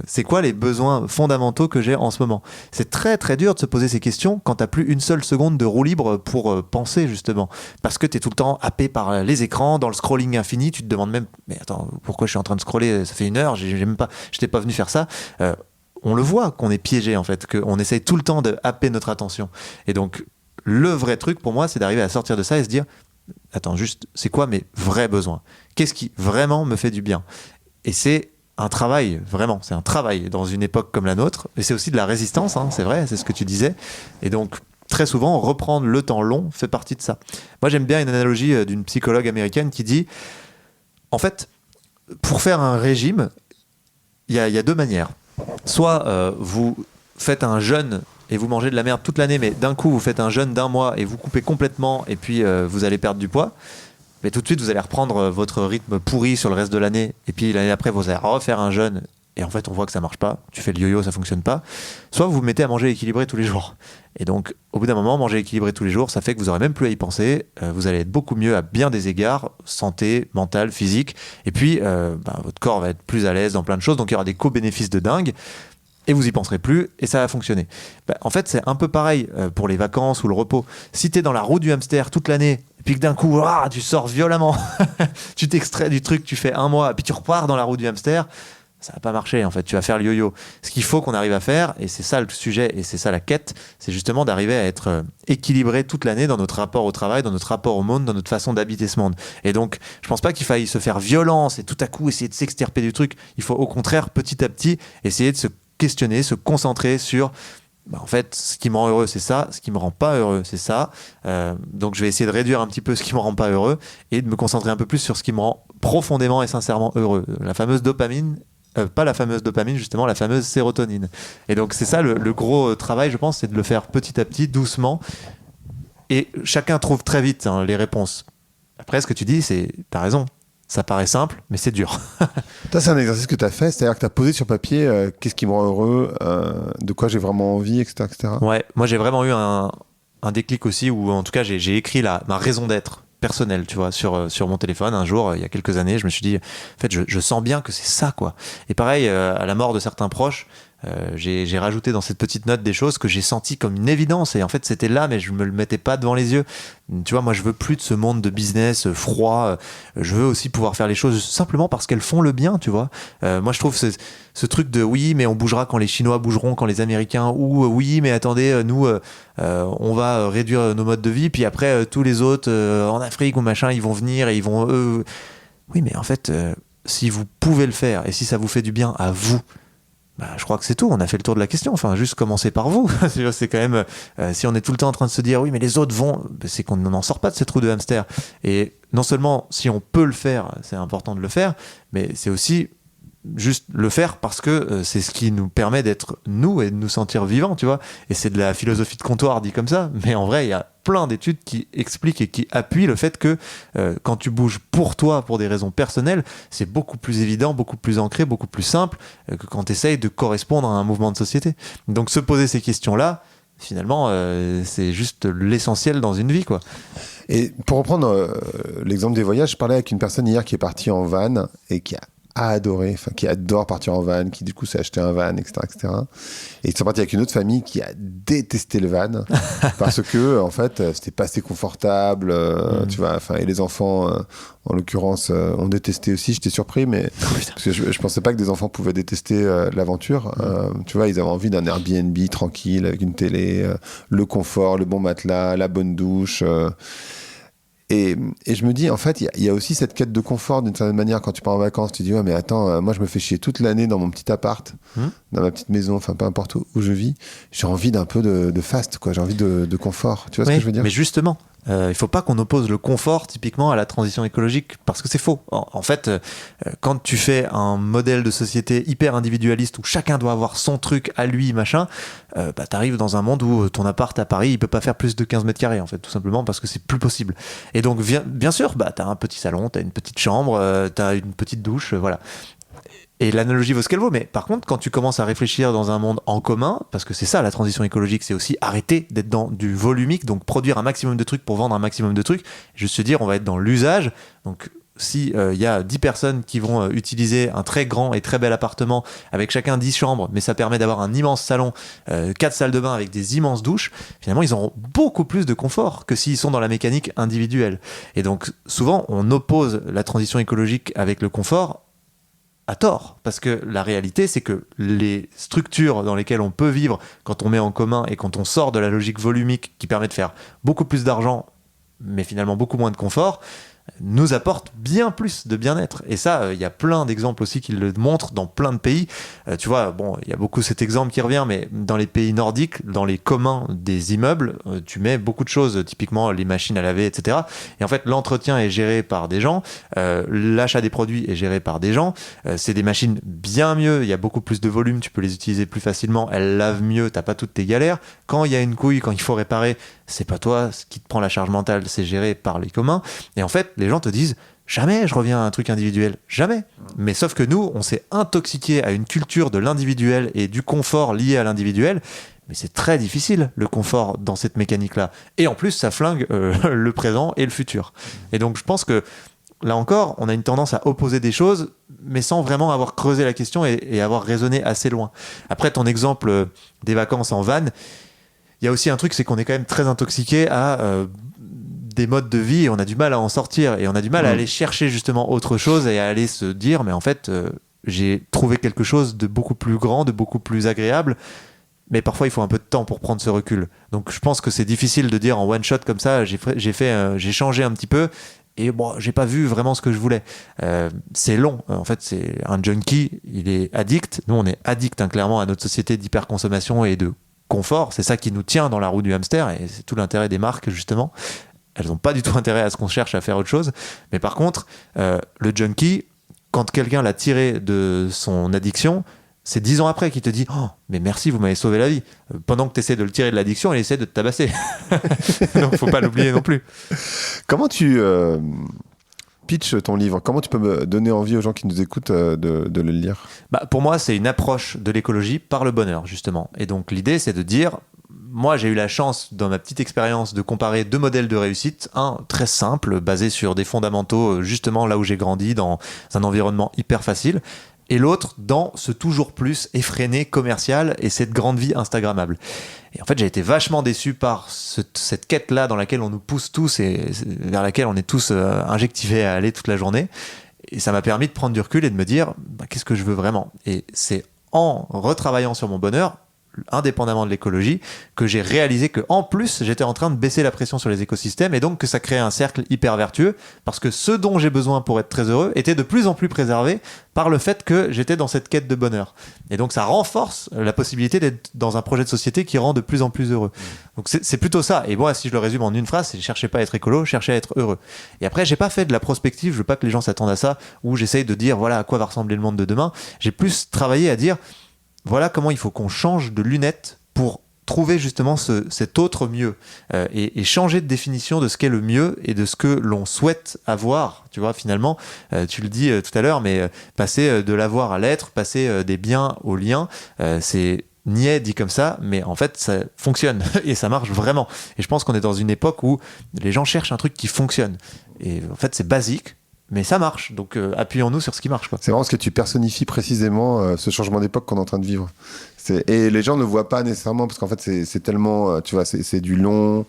C'est quoi les besoins fondamentaux que j'ai en ce moment? C'est très très dur de se poser ces questions quand t'as plus une seule seconde de roue libre pour penser, justement. Parce que t'es tout le temps happé par les écrans, dans le scrolling infini. Tu te demandes même, mais attends, pourquoi je suis en train de scroller? Ça fait 1 heure, j'étais pas venu faire ça. On le voit qu'on est piégé, en fait, qu'on essaye tout le temps de happer notre attention. Et donc, le vrai truc pour moi, c'est d'arriver à sortir de ça et se dire, attends, juste, c'est quoi mes vrais besoins? Qu'est-ce qui vraiment me fait du bien? Et c'est un travail, vraiment, c'est un travail dans une époque comme la nôtre. Et c'est aussi de la résistance, hein, c'est vrai, c'est ce que tu disais. Et donc, très souvent, reprendre le temps long fait partie de ça. Moi, j'aime bien une analogie d'une psychologue américaine qui dit, en fait, pour faire un régime, il y a 2 manières. Soit vous faites un jeûne et vous mangez de la merde toute l'année, mais d'un coup vous faites un jeûne d'1 mois et vous coupez complètement et puis vous allez perdre du poids. Mais tout de suite vous allez reprendre votre rythme pourri sur le reste de l'année et puis l'année après vous allez refaire un jeûne et en fait on voit que ça marche pas. Tu fais le yo-yo, ça fonctionne pas. Soit vous vous mettez à manger équilibré tous les jours. Et donc au bout d'un moment, manger équilibré tous les jours, ça fait que vous aurez même plus à y penser. Vous allez être beaucoup mieux à bien des égards, santé, mentale, physique. Et puis votre corps va être plus à l'aise dans plein de choses. Donc il y aura des co-bénéfices de dingue. Et vous y penserez plus, et ça va fonctionner. En fait, c'est un peu pareil pour les vacances ou le repos. Si t'es dans la roue du hamster toute l'année, et puis que d'un coup, tu sors violemment, tu t'extrais du truc, tu fais 1 mois, et puis tu repars dans la roue du hamster, ça va pas marcher, en fait. Tu vas faire le yo-yo. Ce qu'il faut qu'on arrive à faire, et c'est ça le sujet, et c'est ça la quête, c'est justement d'arriver à être équilibré toute l'année dans notre rapport au travail, dans notre rapport au monde, dans notre façon d'habiter ce monde. Et donc, je pense pas qu'il faille se faire violence et tout à coup essayer de s'extirper du truc. Il faut au contraire, petit à petit, essayer de se questionner, se concentrer sur en fait ce qui me rend heureux c'est ça, ce qui me rend pas heureux c'est ça, donc je vais essayer de réduire un petit peu ce qui me rend pas heureux et de me concentrer un peu plus sur ce qui me rend profondément et sincèrement heureux, la fameuse dopamine, pas la fameuse dopamine justement, la fameuse sérotonine. Et donc c'est ça le gros travail, je pense, c'est de le faire petit à petit, doucement, et chacun trouve très vite les réponses. Après ce que tu dis, t'as raison, Ça paraît simple, mais c'est dur. Ça, c'est un exercice que tu as fait, c'est-à-dire que tu as posé sur papier qu'est-ce qui me rend heureux, de quoi j'ai vraiment envie, etc. etc. Ouais, moi j'ai vraiment eu un déclic aussi, où en tout cas j'ai écrit ma raison d'être personnelle, tu vois, sur mon téléphone. Un jour, il y a quelques années, je me suis dit, en fait, je sens bien que c'est ça, quoi. Et pareil, à la mort de certains proches, j'ai rajouté dans cette petite note des choses que j'ai senties comme une évidence, et en fait c'était là, mais je me le mettais pas devant les yeux. Tu vois, moi je veux plus de ce monde de business froid. Je veux aussi pouvoir faire les choses simplement parce qu'elles font le bien, tu vois. Moi je trouve ce truc de oui, mais on bougera quand les Chinois bougeront, quand les Américains, ou oui, mais attendez, nous on va réduire nos modes de vie, puis après tous les autres en Afrique ou machin, ils vont venir et ils vont oui, mais en fait si vous pouvez le faire et si ça vous fait du bien à vous, bah, je crois que c'est tout, on a fait le tour de la question. Enfin, juste commencer par vous. C'est quand même, si on est tout le temps en train de se dire oui, mais les autres vont, c'est qu'on n'en sort pas de cette roue de hamster. Et non seulement si on peut le faire, c'est important de le faire, mais c'est aussi juste le faire parce que c'est ce qui nous permet d'être nous et de nous sentir vivants, tu vois. Et c'est de la philosophie de comptoir dit comme ça, mais en vrai, il y a plein d'études qui expliquent et qui appuient le fait que quand tu bouges pour toi, pour des raisons personnelles, c'est beaucoup plus évident, beaucoup plus ancré, beaucoup plus simple que quand tu essayes de correspondre à un mouvement de société. Donc se poser ces questions-là, finalement, c'est juste l'essentiel dans une vie, quoi. Et pour reprendre l'exemple des voyages, je parlais avec une personne hier qui est partie en van et qui adore partir en van, qui du coup s'est acheté un van, etc., etc. Et ils sont partis avec une autre famille qui a détesté le van parce que en fait c'était pas assez confortable, tu vois. Enfin, et les enfants, en l'occurrence, ont détesté aussi. J'étais surpris, mais parce que je pensais pas que des enfants pouvaient détester l'aventure. Tu vois, ils avaient envie d'un Airbnb tranquille avec une télé, le confort, le bon matelas, la bonne douche. Et je me dis, en fait, il y a aussi cette quête de confort d'une certaine manière. Quand tu pars en vacances, tu dis, ouais, mais attends, moi je me fais chier toute l'année dans mon petit appart, dans ma petite maison, enfin peu importe où je vis. J'ai envie d'un peu de fast, quoi. J'ai envie de confort. Tu vois ce que je veux dire? Mais justement, il faut pas qu'on oppose le confort typiquement à la transition écologique, parce que c'est faux. En fait, quand tu fais un modèle de société hyper individualiste où chacun doit avoir son truc à lui, machin, bah, t'arrives dans un monde où ton appart à Paris, il peut pas faire plus de 15 mètres carrés, en fait, tout simplement parce que c'est plus possible. Et donc, bien sûr, bah, t'as un petit salon, t'as une petite chambre, t'as une petite douche, voilà. Et l'analogie vaut ce qu'elle vaut, mais par contre, quand tu commences à réfléchir dans un monde en commun, parce que c'est ça la transition écologique, c'est aussi arrêter d'être dans du volumique, donc produire un maximum de trucs pour vendre un maximum de trucs, juste se dire on va être dans l'usage. Donc si y a 10 personnes qui vont utiliser un très grand et très bel appartement avec chacun 10 chambres, mais ça permet d'avoir un immense salon, 4 salles de bain avec des immenses douches, finalement ils auront beaucoup plus de confort que s'ils sont dans la mécanique individuelle. Et donc souvent on oppose la transition écologique avec le confort à tort, parce que la réalité c'est que les structures dans lesquelles on peut vivre quand on met en commun et quand on sort de la logique volumique qui permet de faire beaucoup plus d'argent mais finalement beaucoup moins de confort, nous apporte bien plus de bien-être. Et ça, il y a plein d'exemples aussi qui le montrent dans plein de pays. Tu vois, bon, il y a beaucoup cet exemple qui revient, mais dans les pays nordiques, dans les communs des immeubles, tu mets beaucoup de choses, typiquement les machines à laver, etc. Et en fait, l'entretien est géré par des gens, l'achat des produits est géré par des gens. C'est des machines bien mieux, il y a beaucoup plus de volume, tu peux les utiliser plus facilement, elles lavent mieux, t'as pas toutes tes galères. Quand il y a une couille, quand il faut réparer, c'est pas toi qui te prend la charge mentale, c'est géré par les communs. Et en fait, les gens te disent jamais je reviens à un truc individuel, jamais. Mais sauf que nous, on s'est intoxiqué à une culture de l'individuel et du confort lié à l'individuel. Mais c'est très difficile, le confort dans cette mécanique-là. Et en plus, ça flingue le présent et le futur. Et donc, je pense que là encore, on a une tendance à opposer des choses, mais sans vraiment avoir creusé la question et avoir raisonné assez loin. Après, ton exemple des vacances en van, il y a aussi un truc, c'est qu'on est quand même très intoxiqué à des modes de vie et on a du mal à en sortir et on a du mal à aller chercher justement autre chose et à aller se dire mais en fait j'ai trouvé quelque chose de beaucoup plus grand, de beaucoup plus agréable, mais parfois il faut un peu de temps pour prendre ce recul. Donc je pense que c'est difficile de dire en one shot comme ça j'ai changé un petit peu et bon, j'ai pas vu vraiment ce que je voulais. C'est long. En fait, c'est un junkie, il est addict. Nous, on est addict clairement à notre société d'hyperconsommation et de confort. C'est ça qui nous tient dans la roue du hamster et c'est tout l'intérêt des marques, justement. Elles n'ont pas du tout intérêt à ce qu'on cherche à faire autre chose. Mais par contre, le junkie, quand quelqu'un l'a tiré de son addiction, c'est 10 ans après qu'il te dit « Oh, mais merci, vous m'avez sauvé la vie ». Pendant que tu essaies de le tirer de l'addiction, il essaie de te tabasser. Donc, faut pas l'oublier non plus. Comment tu pitch ton livre? Comment tu peux me donner envie aux gens qui nous écoutent de le lire? Pour moi, c'est une approche de l'écologie par le bonheur, justement. Et donc, l'idée, c'est de dire, moi, j'ai eu la chance, dans ma petite expérience, de comparer 2 modèles de réussite. Un très simple, basé sur des fondamentaux, justement là où j'ai grandi, dans un environnement hyper facile. Et l'autre dans ce toujours plus effréné commercial et cette grande vie instagrammable. Et en fait, j'ai été vachement déçu par cette quête-là dans laquelle on nous pousse tous et vers laquelle on est tous injectivés à aller toute la journée. Et ça m'a permis de prendre du recul et de me dire, qu'est-ce que je veux vraiment? Et c'est en retravaillant sur mon bonheur, indépendamment de l'écologie, que j'ai réalisé que en plus j'étais en train de baisser la pression sur les écosystèmes et donc que ça créait un cercle hyper vertueux parce que ce dont j'ai besoin pour être très heureux était de plus en plus préservé par le fait que j'étais dans cette quête de bonheur. Et donc ça renforce la possibilité d'être dans un projet de société qui rend de plus en plus heureux. Donc c'est plutôt ça. Et moi, si je le résume en une phrase, c'est cherchez pas à être écolo, cherchez à être heureux. Et après, j'ai pas fait de la prospective, je veux pas que les gens s'attendent à ça, où j'essaye de dire voilà à quoi va ressembler le monde de demain. J'ai plus travaillé à dire voilà comment il faut qu'on change de lunettes pour trouver justement cet autre mieux et changer de définition de ce qu'est le mieux et de ce que l'on souhaite avoir. Tu vois, finalement, tu le dis tout à l'heure, mais passer de l'avoir à l'être, passer des biens aux liens, c'est niais dit comme ça, mais en fait, ça fonctionne et ça marche vraiment. Et je pense qu'on est dans une époque où les gens cherchent un truc qui fonctionne. Et en fait, c'est basique. Mais ça marche, donc appuyons-nous sur ce qui marche, quoi. C'est vraiment ce que tu personnifies précisément, ce changement d'époque qu'on est en train de vivre. Et les gens ne le voient pas nécessairement, parce qu'en fait, c'est tellement, tu vois, c'est du long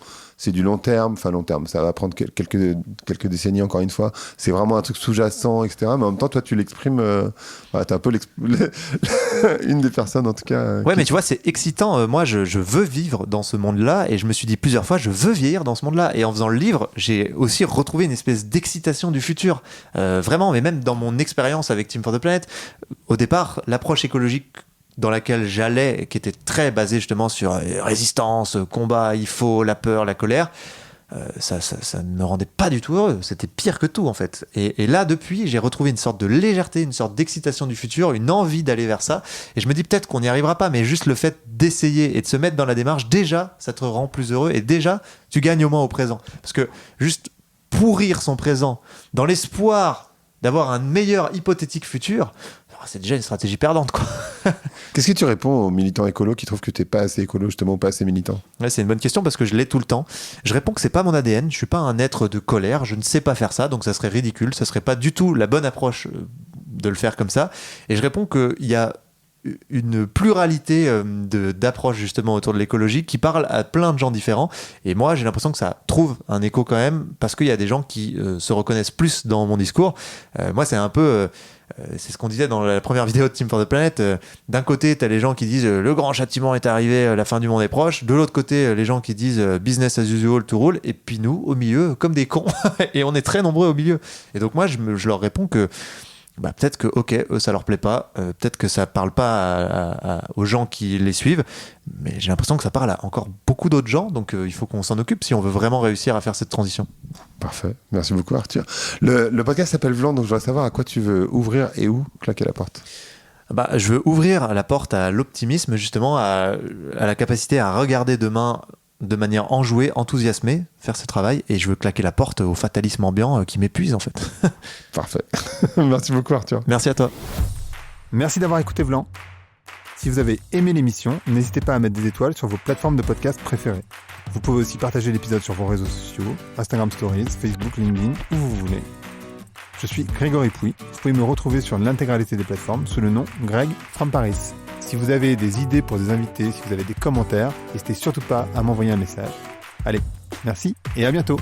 terme, ça va prendre quelques décennies encore une fois. C'est vraiment un truc sous-jacent, etc. Mais en même temps, toi, tu l'exprimes, t'es un peu une des personnes, en tout cas. Ouais, mais tu vois, c'est excitant. Moi, je veux vivre dans ce monde-là, et je me suis dit plusieurs fois, je veux vieillir dans ce monde-là. Et en faisant le livre, j'ai aussi retrouvé une espèce d'excitation du futur. Vraiment, mais même dans mon expérience avec Team for the Planet, au départ, l'approche écologique dans laquelle j'allais, qui était très basée justement sur résistance, combat, il faut, la peur, la colère, ça ne me rendait pas du tout heureux. C'était pire que tout, en fait. Et là, depuis, j'ai retrouvé une sorte de légèreté, une sorte d'excitation du futur, une envie d'aller vers ça. Et je me dis peut-être qu'on n'y arrivera pas, mais juste le fait d'essayer et de se mettre dans la démarche, déjà, ça te rend plus heureux. Et déjà, tu gagnes au moins au présent. Parce que juste pourrir son présent dans l'espoir d'avoir un meilleur hypothétique futur, c'est déjà une stratégie perdante, quoi. Qu'est-ce que tu réponds aux militants écolos qui trouvent que t'es pas assez écolo, justement, ou pas assez militant? Ouais, c'est une bonne question parce que je l'ai tout le temps. Je réponds que c'est pas mon ADN, je suis pas un être de colère, je ne sais pas faire ça, donc ça serait ridicule, ça serait pas du tout la bonne approche de le faire comme ça. Et je réponds qu'il y a une pluralité d'approches justement autour de l'écologie qui parle à plein de gens différents, et moi j'ai l'impression que ça trouve un écho quand même parce qu'il y a des gens qui se reconnaissent plus dans mon discours. Moi c'est un peu c'est ce qu'on disait dans la première vidéo de Team for the Planet. D'un côté, tu as les gens qui disent le grand châtiment est arrivé, la fin du monde est proche. De l'autre côté, les gens qui disent business as usual to rule. Et puis nous, au milieu, comme des cons. Et on est très nombreux au milieu. Et donc moi, je leur réponds que peut-être que, ok, eux, ça leur plaît pas. Peut-être que ça parle pas aux gens qui les suivent. Mais j'ai l'impression que ça parle à encore beaucoup d'autres gens. Donc il faut qu'on s'en occupe si on veut vraiment réussir à faire cette transition. Parfait. Merci beaucoup, Arthur. Le podcast s'appelle Vlan, donc je voudrais savoir à quoi tu veux ouvrir et où claquer la porte. Je veux ouvrir la porte à l'optimisme, justement, à la capacité à regarder demain de manière enjouée, enthousiasmée, faire ce travail, et je veux claquer la porte au fatalisme ambiant qui m'épuise, en fait. Parfait. Merci beaucoup, Arthur. Merci à toi. Merci d'avoir écouté Vlan. Si vous avez aimé l'émission, n'hésitez pas à mettre des étoiles sur vos plateformes de podcast préférées. Vous pouvez aussi partager l'épisode sur vos réseaux sociaux, Instagram Stories, Facebook, LinkedIn, où vous voulez. Je suis Grégory Pouy. Vous pouvez me retrouver sur l'intégralité des plateformes sous le nom Greg from Paris. Si vous avez des idées pour des invités, si vous avez des commentaires, n'hésitez surtout pas à m'envoyer un message. Allez, merci et à bientôt.